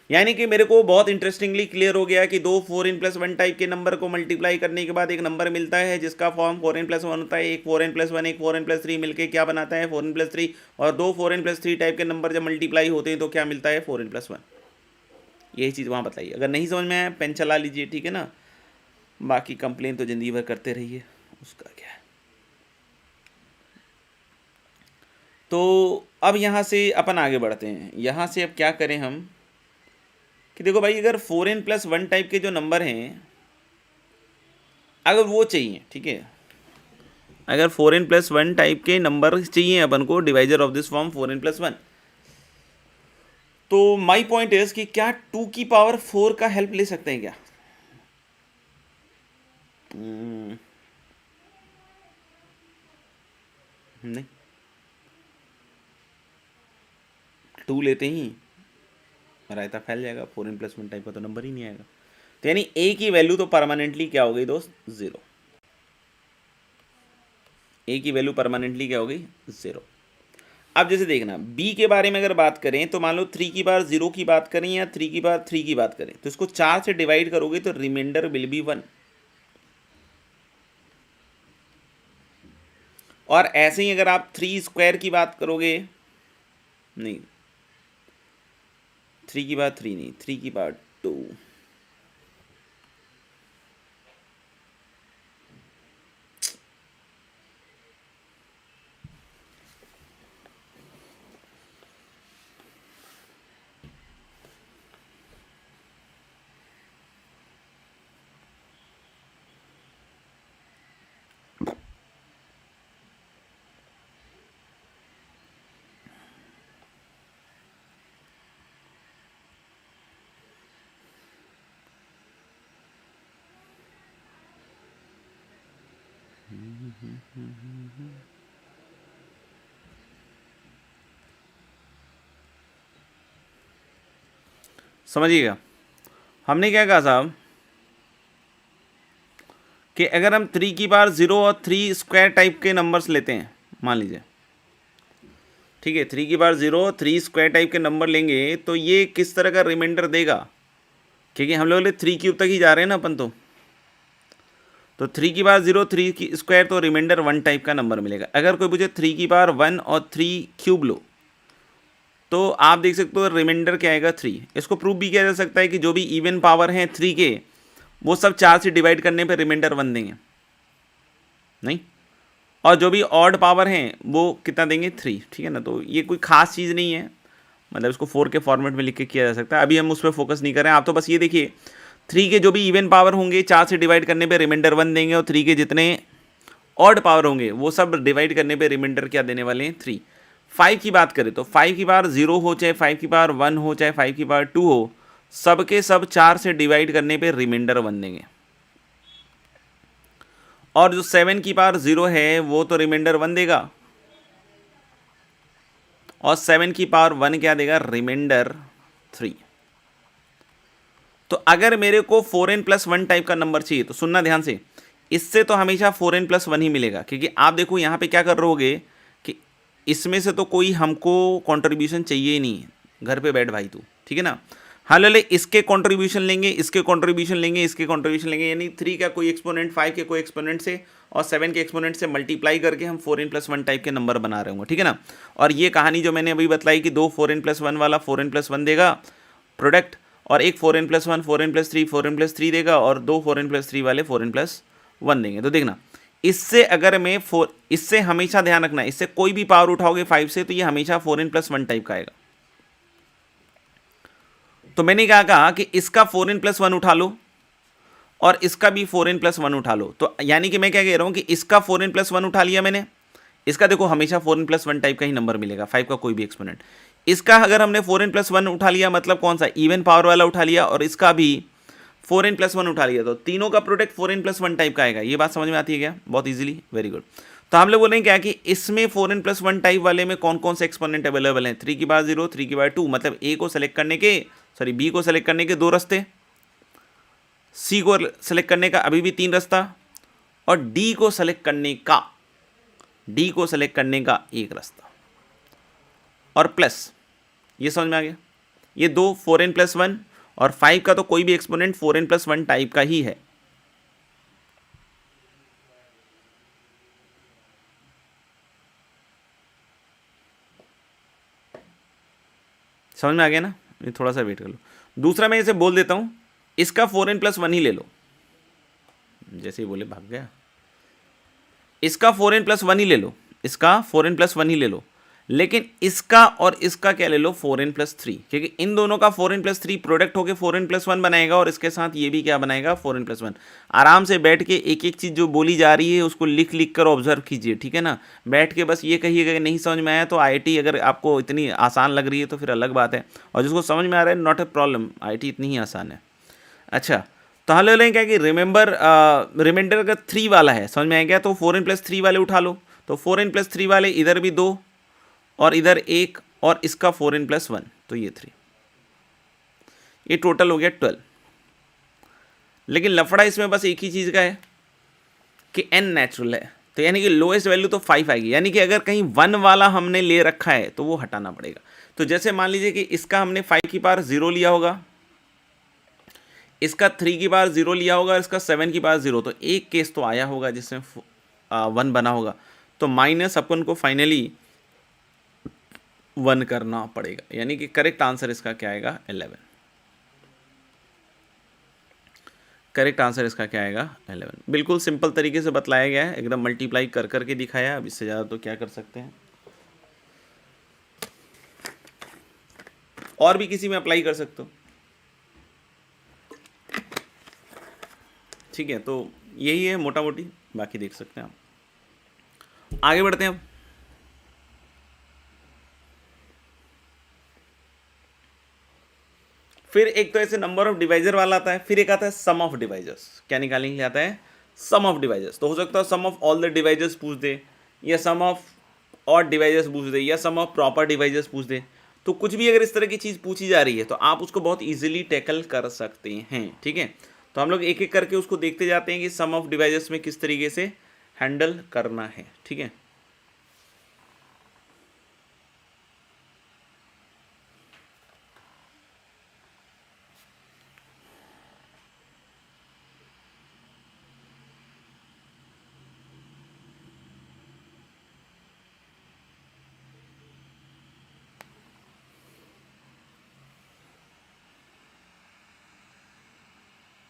यानी कि मेरे को बहुत इंटरेस्टिंगली क्लियर हो गया कि दो 4n+1 टाइप के नंबर को मल्टीप्लाई करने के बाद एक नंबर मिलता है जिसका फॉर्म 4n+1 होता है। एक 4n+1 एक 4n+3 मिलके क्या बनाता है, 4n+3। और दो 4n+3 टाइप के नंबर जब मल्टीप्लाई होते हैं तो क्या मिलता है, 4n+1। यही चीज़ वहाँ बताइए। अगर नहीं समझ में आया पेन चला लीजिए, ठीक है ना। बाकी कंप्लेन तो जिंदगी भर करते रहिए, उसका क्या है। तो अब यहाँ से अपन आगे बढ़ते हैं। यहाँ से अब क्या करें हम कि देखो भाई, अगर 4n+1 टाइप के जो नंबर हैं अगर वो चाहिए, ठीक है, अगर 4n+1 टाइप के नंबर चाहिए अपन को divisor of this form 4n+1, तो माय पॉइंट इज कि क्या 2 की पावर 4 का हेल्प ले सकते हैं क्या? नहीं, 2 लेते ही रायता फैल जाएगा, 4n+1 टाइप का तो नंबर ही नहीं आएगा। तो यानी a की वैल्यू तो परमानेंटली क्या हो गई दोस्त, 0। a की वैल्यू परमानेंटली क्या हो गई, 0। अब जैसे देखना b के बारे में अगर बात करें तो मान लो 3 की बार 0 की बात करें या 3 की बार 3 की बात करें तो इसको 4 से डिवाइड करोगे तो रिमाइंडर विल बी 1। और ऐसे ही अगर आप 3 स्क्वायर की बात करोगे, नहीं 3 की बार 3 नहीं, 3 की बार 2, समझिएगा। हमने क्या कहा साहब कि अगर हम 3 की बार 0 और 3 स्क्वायर टाइप के नंबर्स लेते हैं, मान लीजिए, ठीक है, 3 की बार 0 और 3 स्क्वायर टाइप के नंबर लेंगे तो ये किस तरह का रिमाइंडर देगा, क्योंकि हम लोग 3 क्यूब तक ही जा रहे हैं ना अपन। तो 3 की बार 0 3 की स्क्वायर तो रिमाइंडर 1 टाइप का नंबर मिलेगा। अगर कोई पूछे 3 की बार 1 और 3 क्यूब लो तो आप देख सकते हो रिमाइंडर क्या आएगा, 3। इसको प्रूव भी किया जा सकता है कि जो भी इवन पावर हैं 3 के वो सब 4 से डिवाइड करने पर रिमाइंडर 1 देंगे, नहीं, और जो भी ऑड पावर हैं वो कितना देंगे, 3, ठीक है ना। तो ये कोई खास चीज़ नहीं है, मतलब इसको 4 के फॉर्मेट में लिख के किया जा सकता है। अभी हम उस पर फोकस नहीं कर रहे हैं, आप तो बस ये देखिए 3 के जो भी इवन पावर होंगे 4 से डिवाइड करने पे रिमाइंडर 1 देंगे, और 3 के जितने ऑड पावर होंगे वो सब डिवाइड करने पे रिमाइंडर क्या देने वाले हैं, 3। 5 की बात करें तो 5 की बार 0 हो, चाहे 5 की बार 1 हो, चाहे 5 की बार 2 हो, सबके सब 4 से डिवाइड करने पे रिमाइंडर 1 देंगे। और जो 7 की बार 0 है वो तो रिमाइंडर 1 देगा, और 7 की पावर 1 क्या देगा, रिमाइंडर 3। तो अगर मेरे को 4n+1 टाइप का नंबर चाहिए तो सुनना ध्यान से, इससे तो हमेशा 4n+1 ही मिलेगा, क्योंकि आप देखो यहाँ पे क्या कर रहोगे कि इसमें से तो कोई हमको कंट्रीब्यूशन चाहिए ही नहीं है, घर पे बैठ भाई तू, ठीक है ना। हाँ ले इसके कंट्रीब्यूशन लेंगे, इसके कंट्रीब्यूशन लेंगे, इसके कंट्रीब्यूशन लेंगे, यानी 3 का कोई एक्सपोनेंट, 5 के कोई एक्सपोनेंट से और 7 के एक्सपोनेंट से मल्टीप्लाई करके हम 4n+1 टाइप के नंबर बना रहे होंगे, ठीक है ना। और ये कहानी जो मैंने अभी बताई कि 2 4n+1 वाला 4n+1 देगा प्रोडक्ट, और एक 4n+1 4n+3 4n+3 देगा, और 2 4n+3 वाले 4n+1 देंगे। तो देखना इससे अगर मैं इससे हमेशा ध्यान रखना, इससे कोई भी पावर उठाओगे 5 से तो ये हमेशा 4n+1 टाइप का आएगा। तो मैंने क्या कहा कि इसका 4n+1 उठा लो और इसका भी 4n+1 उठा लो। तो यानी कि मैं क्या कह रहा हूं कि इसका 4n+1 उठा लिया मैंने, इसका देखो हमेशा 4n+1 टाइप का ही नंबर मिलेगा, 5 का कोई भी एक्सपोनेंट। इसका अगर हमने 4n+1 उठा लिया मतलब कौन सा, इवन पावर वाला उठा लिया, और इसका भी 4n+1 उठा लिया, तो तीनों का प्रोडक्ट 4n+1 टाइप का आएगा। ये बात समझ में आती है क्या? बहुत इजीली, वेरी गुड। तो हम लोग बोलेंगे क्या कि इसमें 4n+1 टाइप वाले में कौन कौन से एक्सपोनेंट अवेलेबल हैं, 3 की पावर 0, 3 की पावर 2, मतलब ए को सेलेक्ट करने के, सॉरी बी को सेलेक्ट करने के 2 रास्ते, सी को सेलेक्ट करने का अभी भी 3 रास्ता, और डी को सेलेक्ट करने का, डी को सेलेक्ट करने का 1 रास्ता, और प्लस, ये समझ में आ गया। ये 2 4n+1 और 5 का तो कोई भी एक्सपोनेंट 4n+1 टाइप का ही है। समझ में आ गया ना? ये थोड़ा सा वेट कर लो। दूसरा मैं इसे बोल देता हूं, इसका 4n+1 ही ले लो, जैसे ही बोले भाग गया। इसका 4n+1 ही ले लो, इसका 4n+1 ही ले लो, लेकिन इसका और इसका क्या ले लो, 4n+3, क्योंकि इन दोनों का 4n+3 प्रोडक्ट होकर 4n+1 बनाएगा, और इसके साथ ये भी क्या बनाएगा, 4n+1। आराम से बैठ के एक एक चीज़ जो बोली जा रही है उसको लिख लिख कर ऑब्जर्व कीजिए, ठीक है ना। बैठ के बस ये कहिएगा कि नहीं समझ में आया, तो IIT अगर आपको इतनी आसान लग रही है तो फिर अलग बात है, और जिसको समझ में आ रहा है नॉट ए प्रॉब्लम, IIT इतनी ही आसान है। अच्छा, तो हम लोग क्या कि रिमाइंडर अगर 3 वाला है, समझ में आ गया, तो 4n+3 वाले उठा लो। तो 4n+3 वाले इधर भी 2 और इधर 1, और इसका 4n+1, तो ये 3, ये टोटल हो गया 12। लेकिन लफड़ा इसमें बस एक ही चीज़ का है कि n नेचुरल है, तो यानी कि लोएस्ट वैल्यू तो 5 आएगी, यानी कि अगर कहीं 1 वाला हमने ले रखा है तो वो हटाना पड़ेगा। तो जैसे मान लीजिए कि इसका हमने 5 की पावर 0 लिया होगा, इसका 3 की पावर 0 लिया होगा, इसका 7 की पावर 0, तो एक केस तो आया होगा जिसमें 1 बना होगा, तो माइनस अपन को फाइनली 1 करना पड़ेगा, यानी कि करेक्ट आंसर इसका क्या आएगा, 11। करेक्ट आंसर इसका क्या आएगा, 11। बिल्कुल सिंपल तरीके से बतलाया गया है, एकदम मल्टीप्लाई कर करके दिखाया। अब इससे ज़्यादा तो क्या कर सकते हैं, और भी किसी में अप्लाई कर सकते हो, ठीक है। तो यही है मोटा मोटी, बाकी देख सकते हैं आप। आगे बढ़ते हैं अब। फिर एक तो ऐसे नंबर ऑफ डिवाइजर वाला आता है, फिर एक आता है सम ऑफ डिवाइजर्स। क्या निकालने के लिए आता है, सम ऑफ डिवाइजर्स। तो हो सकता है सम ऑफ ऑल द डिवाइजर्स पूछ दे, या सम ऑफ ऑड डिवाइजर्स पूछ दे, या सम ऑफ प्रॉपर डिवाइजर्स पूछ दे। तो कुछ भी अगर इस तरह की चीज़ पूछी जा रही है तो आप उसको बहुत ईजिली टैकल कर सकते हैं, ठीक है। तो हम लोग एक एक करके उसको देखते जाते हैं कि सम ऑफ डिवाइजर्स में किस तरीके से हैंडल करना है, ठीक है।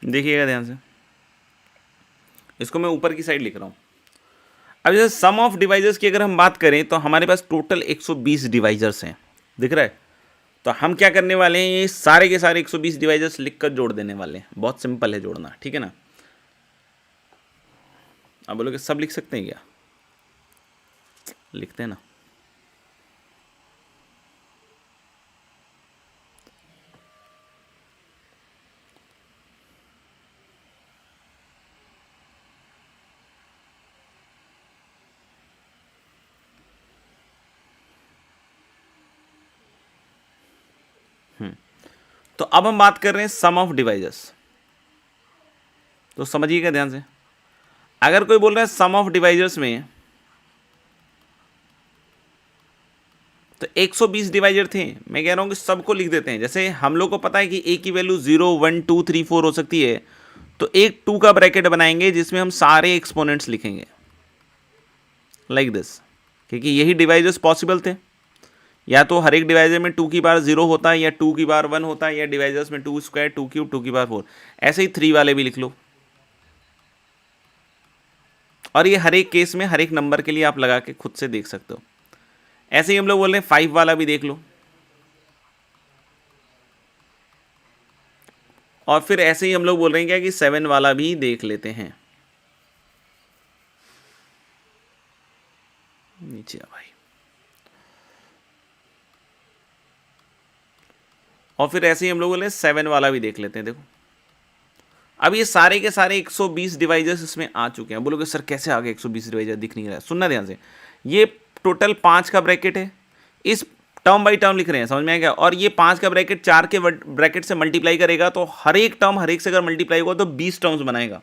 देखिएगा ध्यान से, इसको मैं ऊपर की साइड लिख रहा हूँ। अब जैसे सम ऑफ डिवाइजर्स की अगर हम बात करें तो हमारे पास टोटल 120 डिवाइजर्स हैं, दिख रहा है। तो हम क्या करने वाले हैं, ये सारे के सारे 120 डिवाइजर्स लिखकर जोड़ देने वाले हैं। बहुत सिंपल है जोड़ना, ठीक है ना। आप बोलोगे सब लिख सकते हैं क्या, लिखते हैं ना। तो अब हम बात कर रहे हैं सम ऑफ डिवाइजर्स। तो समझिएगा ध्यान से, अगर कोई बोल रहा है सम ऑफ डिवाइजर्स में तो 120 डिवाइजर थे, मैं कह रहा हूँ कि सबको लिख देते हैं। जैसे हम लोग को पता है कि ए की वैल्यू 0 1 2 3 4 हो सकती है, तो एक 2 का ब्रैकेट बनाएंगे जिसमें हम सारे एक्सपोनेंट्स लिखेंगे लाइक दिस, क्योंकि यही डिवाइजर्स पॉसिबल थे। या तो हर एक डिवाइजर में 2 की पावर 0 होता है, या 2 की पावर 1 होता है, या डिवाइजर्स में 2 स्क्वायर 2 क्यूब 2 की पावर 4। ऐसे ही 3 वाले भी लिख लो, और ये हर एक केस में हर एक नंबर के लिए आप लगा के खुद से देख सकते हो। ऐसे ही हम लोग बोल रहे हैं 5 वाला भी देख लो, और फिर ऐसे ही हम लोग बोल रहे हैं क्या कि 7 वाला भी देख लेते हैं। नीचे आ भाई, और फिर ऐसे ही हम लोग बोले 7 वाला भी देख लेते हैं। देखो अब ये सारे के सारे 120 डिवाइजर्स इसमें आ चुके हैं। बोलोगे सर कैसे आ गए 120 डिवाइजर, दिख नहीं रहा है। सुनना ध्यान से, ये टोटल 5 का ब्रैकेट है, इस टर्म बाई टर्म लिख रहे हैं, समझ में आ गया। और ये 5 का ब्रैकेट 4 के ब्रैकेट से मल्टीप्लाई करेगा, तो हर एक टर्म हर एक से अगर मल्टीप्लाई होगा तो 20 टर्म्स बनाएगा।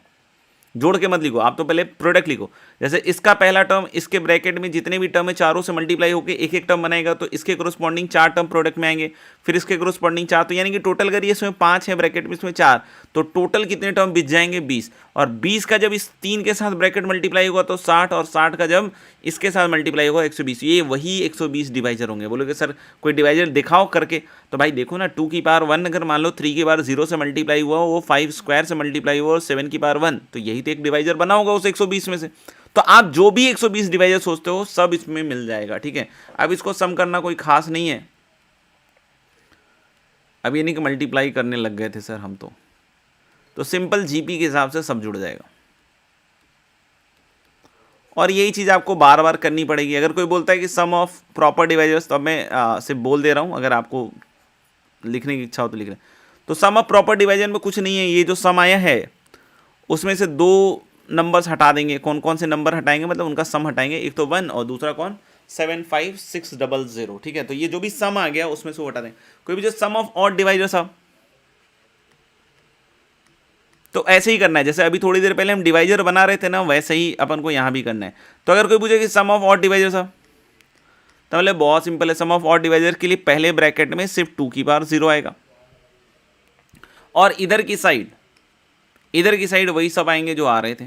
जोड़ के मत लिखो, आप तो पहले प्रोडक्ट लिखो। जैसे इसका पहला टर्म इसके ब्रैकेट में जितने भी टर्म है चारों से मल्टीप्लाई होकर एक एक टर्म बनाएगा, तो इसके कोरस्पॉन्डिंग 4 टर्म प्रोडक्ट में आएंगे, फिर इसके कोरस्पॉन्डिंग 4, तो यानी कि टोटल अगर ये इसमें 5 है ब्रैकेट में, इसमें 4, तो टोटल कितने टर्म बिच जाएंगे 20। और 20 का जब इस 3 के साथ ब्रैकेट मल्टीप्लाई होगा तो 60, और 60 का जब इसके साथ मल्टीप्लाई होगा 120। ये वही 120 डिवाइजर होंगे। बोलोगे सर कोई डिवाइजर दिखाओ करके, तो भाई देखो ना, 2 की पावर 1 अगर मान लो 3 की पावर 0 से मल्टीप्लाई हुआ, वो 5 स्क्वायर से मल्टीप्लाई हुआ, और 7 की पावर 1, तो यही तो एक डिवाइजर बना होगा उस 120 में से। तो आप जो भी 120 डिवाइजर सोचते हो सब इसमें मिल जाएगा, ठीक है। अब इसको सम करना कोई खास नहीं है। अब ये नहीं कि मल्टीप्लाई करने लग गए थे सर हम, तो सिंपल जीपी के हिसाब से सब जुड़ जाएगा। और यही चीज़ आपको बार बार करनी पड़ेगी। अगर कोई बोलता है कि सम ऑफ प्रॉपर डिवाइजर्स, तो अब मैं सिर्फ बोल दे रहा हूँ, अगर आपको लिखने की इच्छा हो तो लिख रहे हैं। तो सम ऑफ प्रॉपर डिवाइजर में कुछ नहीं है, ये जो सम आया है उसमें से 2 नंबर्स हटा देंगे। कौन कौन से नंबर हटाएंगे, मतलब उनका सम हटाएंगे। एक तो 1 और दूसरा कौन 75600, ठीक है। तो ये जो भी सम आ गया उसमें से वो हटा देंगे। कोई भी जो सम ऑफ ऑड डिवाइजर्स अब, तो ऐसे ही करना है। जैसे अभी थोड़ी देर पहले हम डिवाइजर बना रहे थे ना, वैसे ही अपन को यहाँ भी करना है। तो अगर कोई पूछे कि सम ऑफ ऑड डिवाइजर साहब, तो मतलब बहुत सिंपल है। सम ऑफ ऑड डिवाइजर के लिए पहले ब्रैकेट में सिर्फ 2 की पावर 0 आएगा, और इधर की साइड वही सब आएंगे जो आ रहे थे।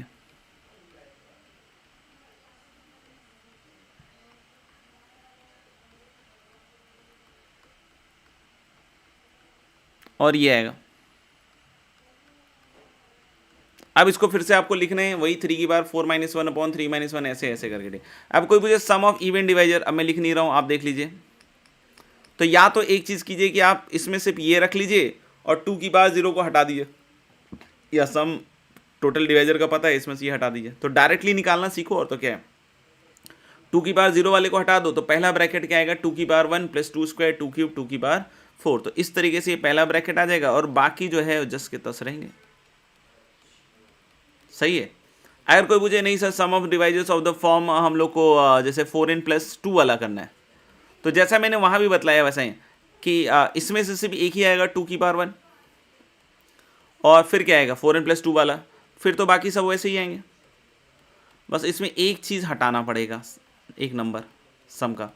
और ये आएगा। अब इसको फिर से आपको लिखना है, वही 3 की बार 4 - 1 अपॉन 3 - 1, ऐसे ऐसे करके। ठीक, अब कोई पूछे सम ऑफ इवन डिवाइजर, अब मैं लिख नहीं रहा हूँ, आप देख लीजिए। तो या तो एक चीज़ कीजिए कि आप इसमें सिर्फ ये रख लीजिए और 2 की बार 0 को हटा दीजिए, या सम टोटल डिवाइजर का पता है इसमें से ये हटा दीजिए। तो डायरेक्टली निकालना सीखो। और तो क्या है, 2 की बार 0 वाले को हटा दो, तो पहला ब्रैकेट क्या आएगा, 2 की बार 1 + 2 स्क्वायर 2 क्यूब 2 की बार 4। तो इस तरीके से ये पहला ब्रैकेट आ जाएगा, और बाकी जो है जस्ट के तस रहेंगे। सही है। अगर कोई पूछे नहीं sir sum of divisors of the form हम लोग को जैसे 4n + 2 वाला करना है, तो जैसा मैंने वहाँ भी बतलाया वैसा ही कि इसमें से सिर्फ एक ही आएगा 2 की पावर 1, और फिर क्या आएगा 4n + 2 वाला, फिर तो बाकी सब वैसे ही आएंगे। बस इसमें एक चीज़ हटाना पड़ेगा, एक नंबर सम का,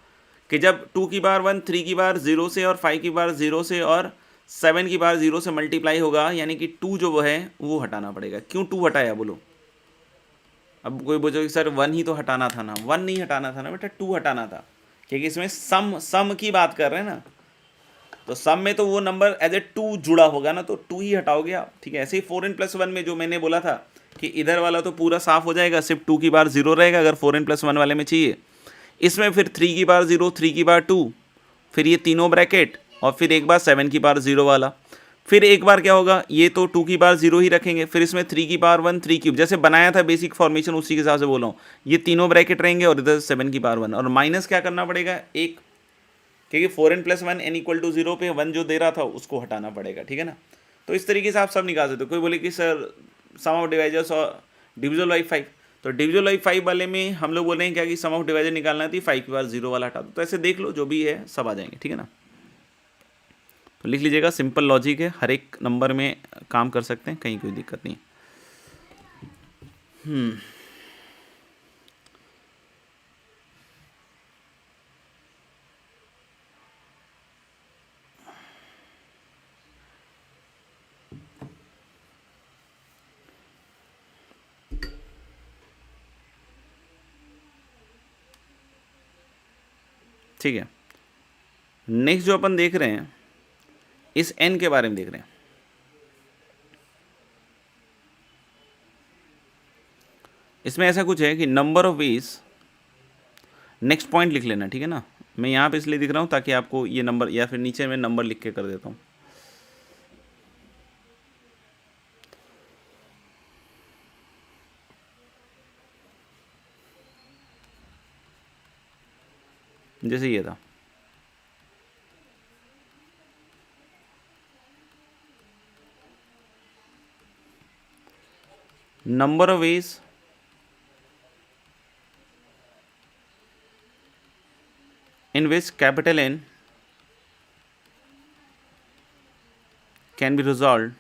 कि जब 2 की बार 1 3 की बार 0 से और 5 की बार 0 से और 7 की बार 0 से मल्टीप्लाई होगा, यानी कि 2 जो वो है वो हटाना पड़ेगा। क्यों 2 हटाया बोलो। अब कोई बोलो कि सर 1 ही तो हटाना था ना, 1 नहीं हटाना था ना बेटा, 2 हटाना था, क्योंकि इसमें सम की बात कर रहे हैं ना। तो सम में तो वो नंबर एज ए 2 जुड़ा होगा ना, तो 2 ही हटाओगे आप, ठीक है। ऐसे ही 4n + 1 में जो मैंने बोला था कि इधर वाला तो पूरा साफ हो जाएगा, सिर्फ 2 की बार 0 रहेगा अगर 4n + 1 वाले में चाहिए। इसमें फिर 3 की बार 0 3 की बार 2, फिर ये तीनों ब्रैकेट, और फिर एक बार 7 की बार 0 वाला, फिर एक बार क्या होगा, ये तो 2 की बार 0 ही रखेंगे, फिर इसमें 3 की बार 1 3 क्यूब, जैसे बनाया था बेसिक फॉर्मेशन उसी के हिसाब से बोल रहा हूँ। ये तीनों ब्रैकेट रहेंगे, और इधर 7 की बार 1, और माइनस क्या करना पड़ेगा एक, क्योंकि 4n + 1 n = 0 पे 1 जो दे रहा था उसको हटाना पड़ेगा, ठीक है ना। तो इस तरीके से आप सब निकाल सकते हो। कोई बोले कि सर सम ऑफ डिवाइजर्स और डिविजल बाई 5, तो डिविजल बाई 5 वाले में हम लोग बोल रहे हैं क्या कि सम ऑफ डिवाइजर निकालना थी, 5 की बार 0 वाला हटा दो। तो ऐसे देख लो, जो भी है सब आ जाएंगे, ठीक है ना। तो लिख लीजिएगा, सिंपल लॉजिक है, हर एक नंबर में काम कर सकते हैं, कहीं कोई दिक्कत नहीं। ठीक है। नेक्स्ट जो अपन देख रहे हैं इस n के बारे में देख रहे हैं। इसमें ऐसा कुछ है कि number of veg, next point लिख लेना, ठीक है ना। मैं यहाँ पे इसलिए दिख रहा हूँ ताकि आपको ये नंबर, या फिर नीचे में नंबर लिख के कर देता हूँ। जैसे ये था, number of veg in which capital N can be resolved,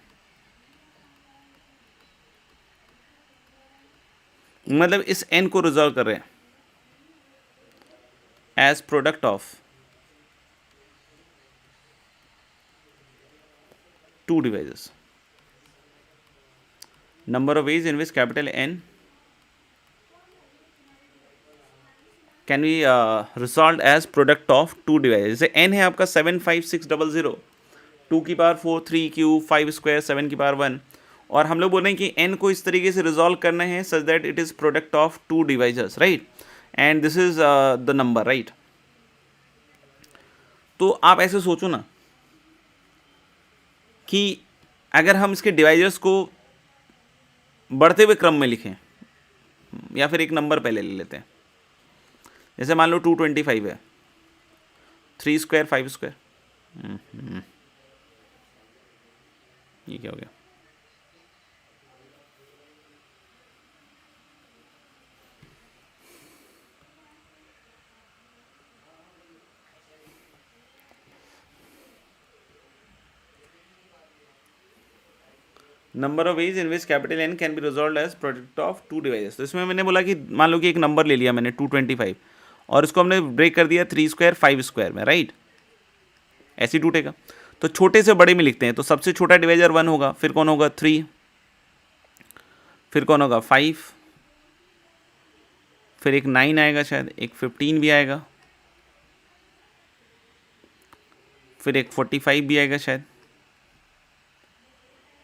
मतलब इस n को रिजॉल्व कर रहे हैं as product of two devices. Number of ways in which capital N can be resolve as product of two devices. जैसे n है आपका 75600, 2 की पावर 4 3 क्यूब 5 स्क्वायर 7 की पावर 1, और हम लोग बोल रहे हैं कि n को इस तरीके से रिजॉल्व करना है such that it is product of two devices, right, and this is the number, right. तो आप ऐसे सोचो ना कि अगर हम इसके डिवाइजर्स को बढ़ते हुए क्रम में लिखें, या फिर एक नंबर पहले ले लेते हैं, जैसे मान लो 225 है, 3 स्क्वायर 5 स्क्वायर, ये क्या हो गया, number of ways in which capital N can be resolve as product of two devices. तो इसमें मैंने बोला कि मान लो कि एक नंबर ले लिया मैंने 225 और इसको हमने ब्रेक कर दिया 3 स्क्वायर 5 स्क्वायर में, राइट, ऐसे ही टूटेगा। तो छोटे से बड़े में लिखते हैं, तो सबसे छोटा डिवाइजर 1 होगा, फिर कौन होगा 3, फिर कौन होगा 5, फिर एक 9 आएगा, शायद एक 15 भी आएगा, फिर एक 45 भी आएगा शायद,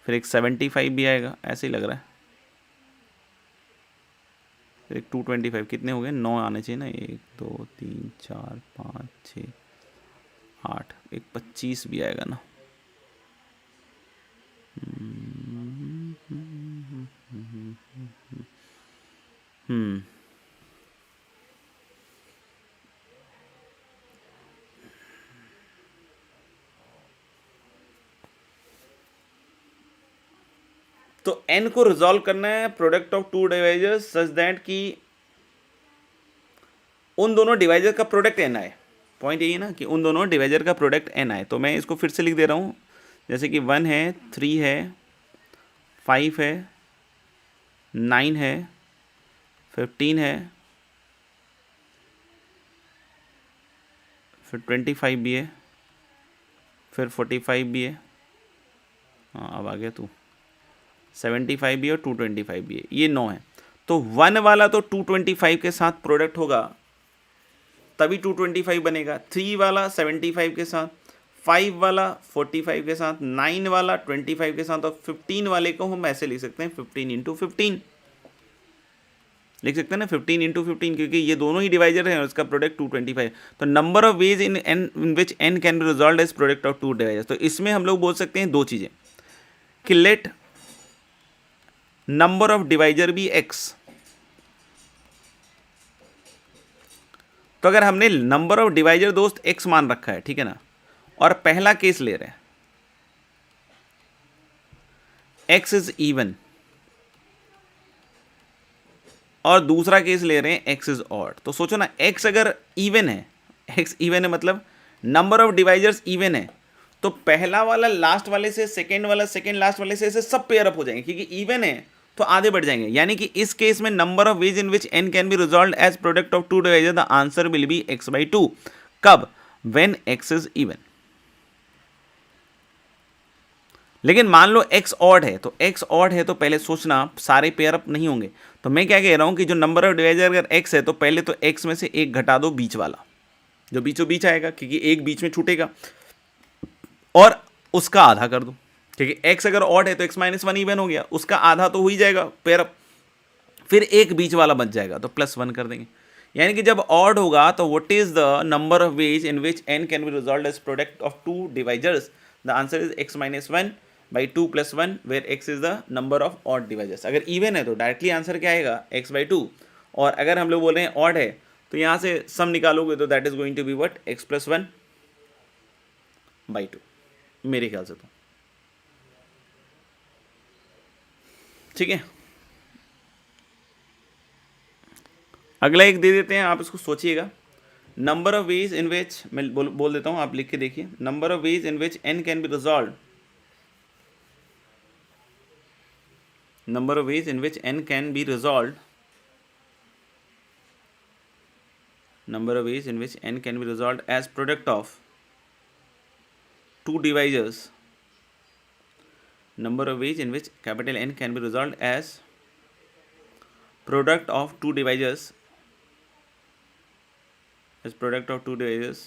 फिर एक 75 भी आएगा, ऐसे ही लग रहा है, फिर एक 225, कितने हो गए, 9 आने चाहिए ना, 1 2 3 4 5 6 8, एक 25 भी आएगा ना। तो n को रिजॉल्व करना है product of two divisors such that कि उन दोनों डिवाइजर का प्रोडक्ट n आए। पॉइंट यही है ना कि उन दोनों डिवाइजर का प्रोडक्ट n आए। तो मैं इसको फिर से लिख दे रहा हूँ, जैसे कि 1 है, 3 है, 5 है, 9 है, 15 है, फिर 25 भी है, फिर 45 भी है, हाँ अब आ गया तू, 75 भी है और 225 भी है, ये 9 है। तो 1 वाला तो 225 के साथ प्रोडक्ट होगा तभी 225 बनेगा, 3 वाला 75 के साथ, 5 वाला 45 के साथ, 9 वाला 25 के साथ, और 15 वाले को हम ऐसे लिख सकते हैं 15 इंटू 15 लिख सकते हैं ना, 15 इंटू 15, क्योंकि ये दोनों ही डिवाइजर हैं और इसका प्रोडक्ट 225। तो number of ways in which n can be resolve as product of two divisors. तो इसमें हम लोग बोल सकते हैं दो चीज़ें कि let number of divisor be x। तो अगर हमने नंबर ऑफ डिवाइजर दोस्त x मान रखा है, ठीक है ना, और पहला केस ले रहे हैं x इज इवन, और दूसरा केस ले रहे हैं x इज ऑड। तो सोचो ना, x अगर इवन है, x इवन है मतलब नंबर ऑफ डिवाइजर्स इवन है, तो पहला वाला लास्ट वाले से, सेकेंड वाला सेकेंड लास्ट वाले से, ऐसे सब पेयर अप हो जाएंगे, क्योंकि इवन है तो आधे बढ़ जाएंगे। यानी कि इस केस में number of ways in which n can be resolve as product of two divisor, the answer will be x/2। कब? When x is even. लेकिन मान लो x ऑड है, तो x ऑड है तो पहले सोचना सारे पेयर अप नहीं होंगे। तो मैं क्या कह रहा हूं कि जो नंबर ऑफ डिवाइजर अगर x है तो पहले तो x में से एक घटा दो बीच वाला, जो बीचों बीच आएगा, क्योंकि एक बीच में छूटेगा, और उसका आधा कर दो, क्योंकि x अगर ऑड है तो x माइनस वन इवन हो गया, उसका आधा तो हो ही जाएगा, फिर एक बीच वाला बच जाएगा तो +1 कर देंगे। यानी कि जब ऑड होगा तो what is the number of ways in which n can be resolved as product of two divisors, the answer is x minus one by 2 + 1 where x is the number of odd divisors. अगर even है तो directly answer क्या आएगा, x/2, और अगर हम लोग बोल रहे हैं ऑड है तो यहाँ से सम निकालोगे तो that is going to be what, x + 1/2, मेरे ख्याल से तो ठीक है। अगला एक दे देते हैं, आप इसको सोचिएगा। नंबर ऑफ वेज इन विच, मैं बोल देता हूँ, आप लिख के देखिए। Number of ways in which n can be resolve, number of ways in which n can be resolved, number of ways in which n can be resolved as product of two divisors, number of ways in which capital N can be resolved as product of two divisors, as product of two divisors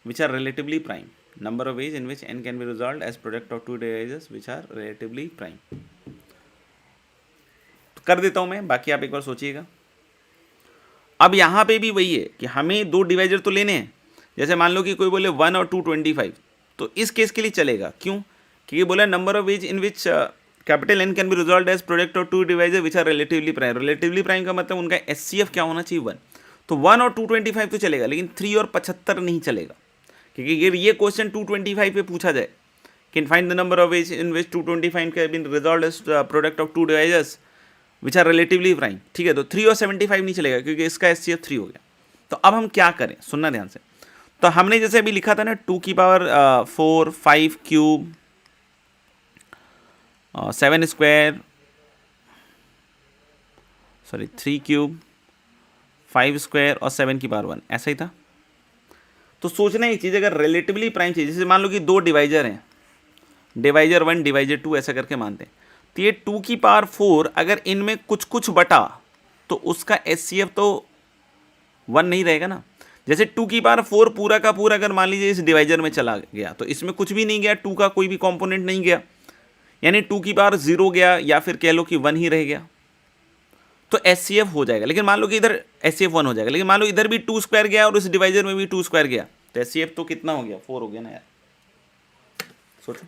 which are relatively prime, number of ways in which n can be resolved as product of two divisors which are relatively prime। तो कर देता हूं मैं, बाकी आप एक बार सोचिएगा। अब यहां पे भी वही है कि हमें दो डिवाइजर तो लेने हैं। जैसे मान लो कि कोई बोले 1 और 225, तो इस केस के लिए चलेगा, क्यों, क्योंकि बोला number of ways in which capital N can be resolved as product of two divisor which are relatively prime. Relatively prime का मतलब उनका SCF क्या होना चाहिए, 1। तो 1 और 225 तो चलेगा, लेकिन 3 और 75 नहीं चलेगा, क्योंकि ये क्वेश्चन 225 पे पूछा जाए कि find the number of ways in which 225 can be resolved as product of two divisors which are relatively prime, ठीक है। तो 3 और 75 नहीं चलेगा, क्योंकि इसका SCF 3 हो गया। तो अब हम क्या करें, सुनना ध्यान से। तो हमने जैसे अभी लिखा था ना, 2 की power 4, 5 cube, 7 square, sorry 3 cube, 5 square और 7 की पावर 1, ऐसा ही था। तो सोचना एक चीज़, अगर रिलेटिवली प्राइम चीज़, जैसे मान लो कि दो डिवाइजर हैं, डिवाइजर 1 डिवाइजर 2 ऐसा करके मानते हैं, तो ये 2 की पावर 4 अगर इनमें कुछ कुछ बटा तो उसका SCF तो 1 नहीं रहेगा ना। जैसे 2 की पावर 4 पूरा का पूरा अगर मान लीजिए इस डिवाइजर में चला गया तो इसमें कुछ भी नहीं गया, 2 का कोई भी कंपोनेंट नहीं गया, यानी 2 की पावर 0 गया, या फिर कह लो कि 1 ही रह गया, तो SCF हो जाएगा। लेकिन मान लो कि इधर SCF 1 हो जाएगा, लेकिन मान लो इधर भी 2 स्क्वायर गया और इस डिवाइजर में भी 2 स्क्वायर गया, तो SCF तो कितना हो गया, 4 हो गया ना यार, सोचो।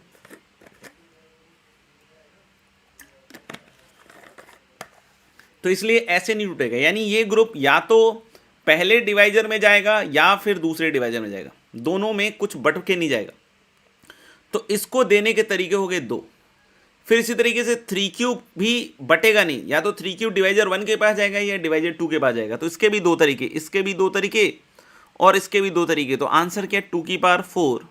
तो इसलिए ऐसे नहीं टूटेगा, यानी ये ग्रुप या तो पहले डिवाइजर में जाएगा या फिर दूसरे डिवाइजर में जाएगा, दोनों में कुछ बट के नहीं जाएगा। तो इसको देने के तरीके हो गए 2। फिर इसी तरीके से 3 क्यूब भी बटेगा नहीं, या तो 3 क्यूब डिवाइजर 1 के पास जाएगा या डिवाइजर 2 के पास जाएगा। तो इसके भी 2 तरीके, इसके भी 2 तरीके और इसके भी 2 तरीके। तो आंसर क्या, 2 की पावर 4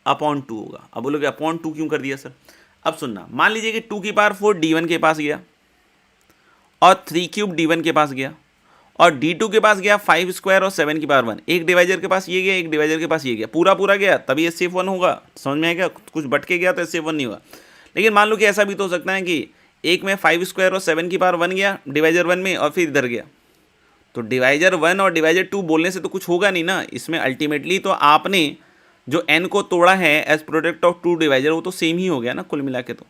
अपॉन 2 होगा। अब बोलोगे अपॉन 2 क्यों कर दिया सर। अब सुनना, मान लीजिए कि 2 की पावर 4 D1 के पास गया और 3 क्यूब D1 के पास गया और D2 के पास गया 5 स्क्वायर और 7 की पावर 1। एक डिवाइजर के पास ये गया, एक डिवाइजर के पास ये गया, पूरा गया तभी SCF 1 होगा। समझ में आएगा, कुछ बट के गया तो SCF 1 नहीं होगा। लेकिन मान लो कि ऐसा भी तो हो सकता है कि एक में 5 स्क्वायर और 7 की पावर 1 गया डिवाइजर 1 में और फिर इधर गया, तो डिवाइजर 1 और डिवाइजर 2 बोलने से तो कुछ होगा नहीं ना। इसमें अल्टीमेटली तो आपने जो n को तोड़ा है as product of two divisor, वो तो सेम ही हो गया ना कुल मिला के। तो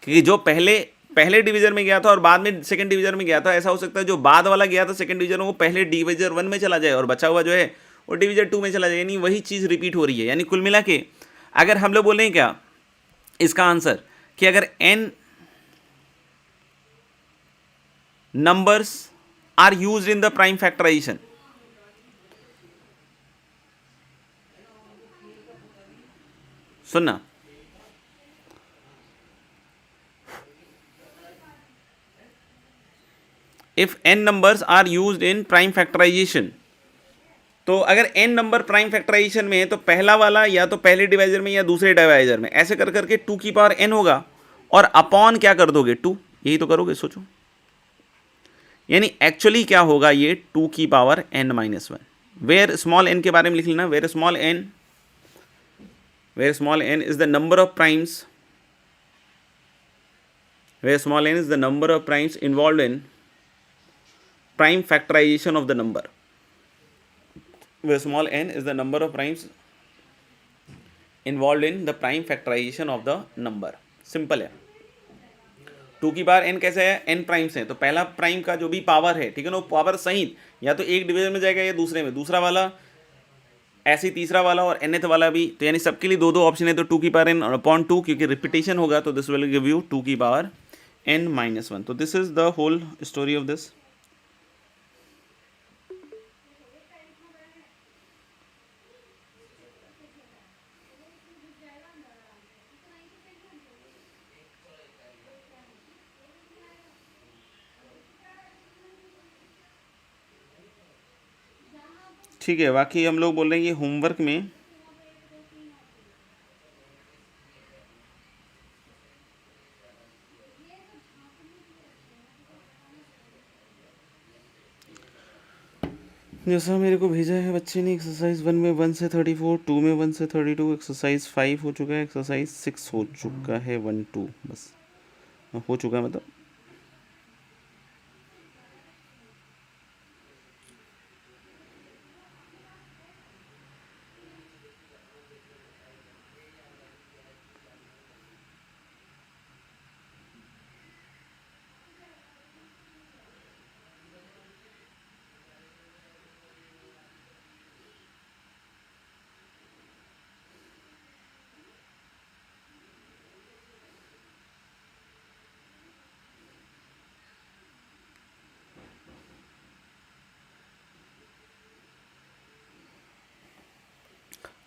क्योंकि जो पहले डिवीजर में गया था और बाद में सेकंड डिवीजर में गया था, ऐसा हो सकता है जो बाद वाला गया था सेकंड डिवीजर में वो पहले डिवीजर 1 में चला जाए और बचा हुआ जो है वो डिवीजर 2 में चला जाए, यानी वही चीज़ रिपीट हो रही है। यानी कुल मिला के अगर हम लोग बोलें क्या इसका आंसर, कि अगर n numbers are used in the prime factorization, सुनना, if n numbers are used in prime factorization, तो अगर n नंबर प्राइम फैक्टराइजेशन में है तो पहला वाला या तो पहले डिवाइजर में या दूसरे डिवाइजर में, ऐसे कर करके 2 की पावर n होगा और अपॉन क्या कर दोगे 2, यही तो करोगे, सोचो। यानी एक्चुअली क्या होगा, ये 2 की power n minus 1, where small n के बारे में लिख लेना, where small n is the number of primes, where small n is the number of primes involve in prime factorization of the number। where small n is the number of primes involved in the prime factorization of the number. Simple है. 2 की power n कैसे है, n primes हैं, तो पहला prime का जो भी पावर है, ठीक है ना, वो पावर सहित या तो एक डिवीजन में जाएगा या दूसरे में, दूसरा वाला ऐसे ही तीसरा वाला और nth वाला भी, तो यानी सबके लिए दो दो ऑप्शन है, तो 2 की पावर n अपॉन 2, क्योंकि रिपीटेशन होगा तो दिस विल गिव यू 2 की पावर n माइनस 1. तो this is the whole story of this. ठीक है, बाकी हम लोग बोल रहे हैं ये होमवर्क में जैसा मेरे को भेजा है बच्चे ने, एक्सरसाइज 1 में 1 से 34, 2 में 1 से 32, एक्सरसाइज 5 हो चुका है, एक्सरसाइज 6 हो चुका है, 1 2 बस हो चुका है मतलब.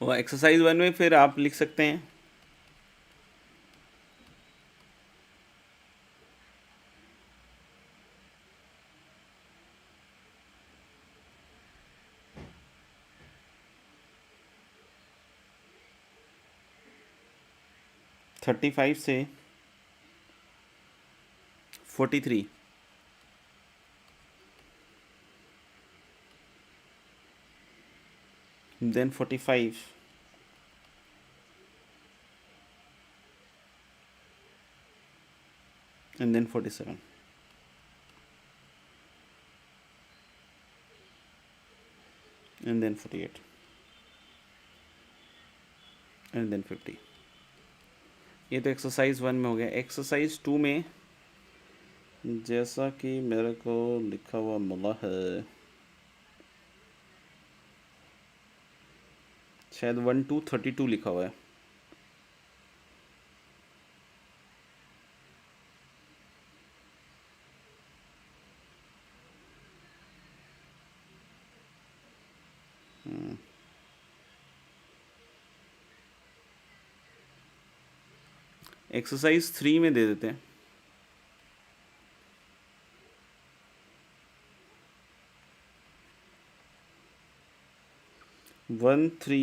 और एक्सरसाइज 1 में फिर आप लिख सकते हैं थर्टी फाइव से 43, then 45, and then 47, and then 48, and then 50. ये तो एक्सरसाइज 1 में हो गया. एक्सरसाइज 2 में जैसा कि मेरे को लिखा हुआ मिला है, शायद 1 2 32 लिखा हुआ है. एक्सरसाइज 3 में दे देते हैं. वन थ्री,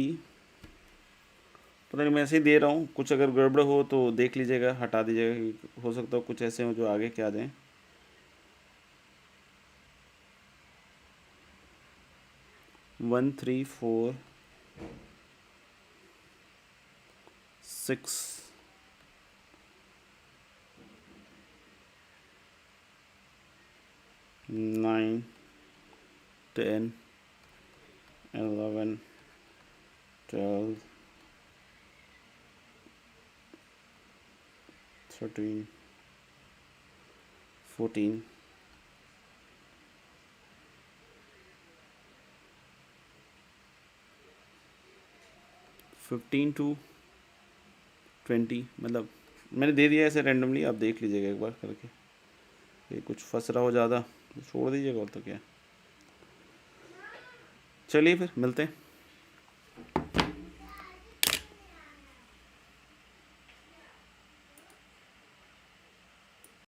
पता नहीं, मैं ऐसे ही दे रहा हूँ, कुछ अगर गड़बड़ हो तो देख लीजिएगा, हटा दीजिएगा, हो सकता हो कुछ ऐसे हो जो आगे क्या दें. 1 3 4 6 9 10 11 12 13 14 15 to 20, मतलब मैंने दे दिया ऐसे रैंडमली, आप देख लीजिएगा एक बार करके. ये कुछ फंस रहा हो ज़्यादा तो छोड़ दीजिएगा, और तो क्या. चलिए फिर मिलते हैं.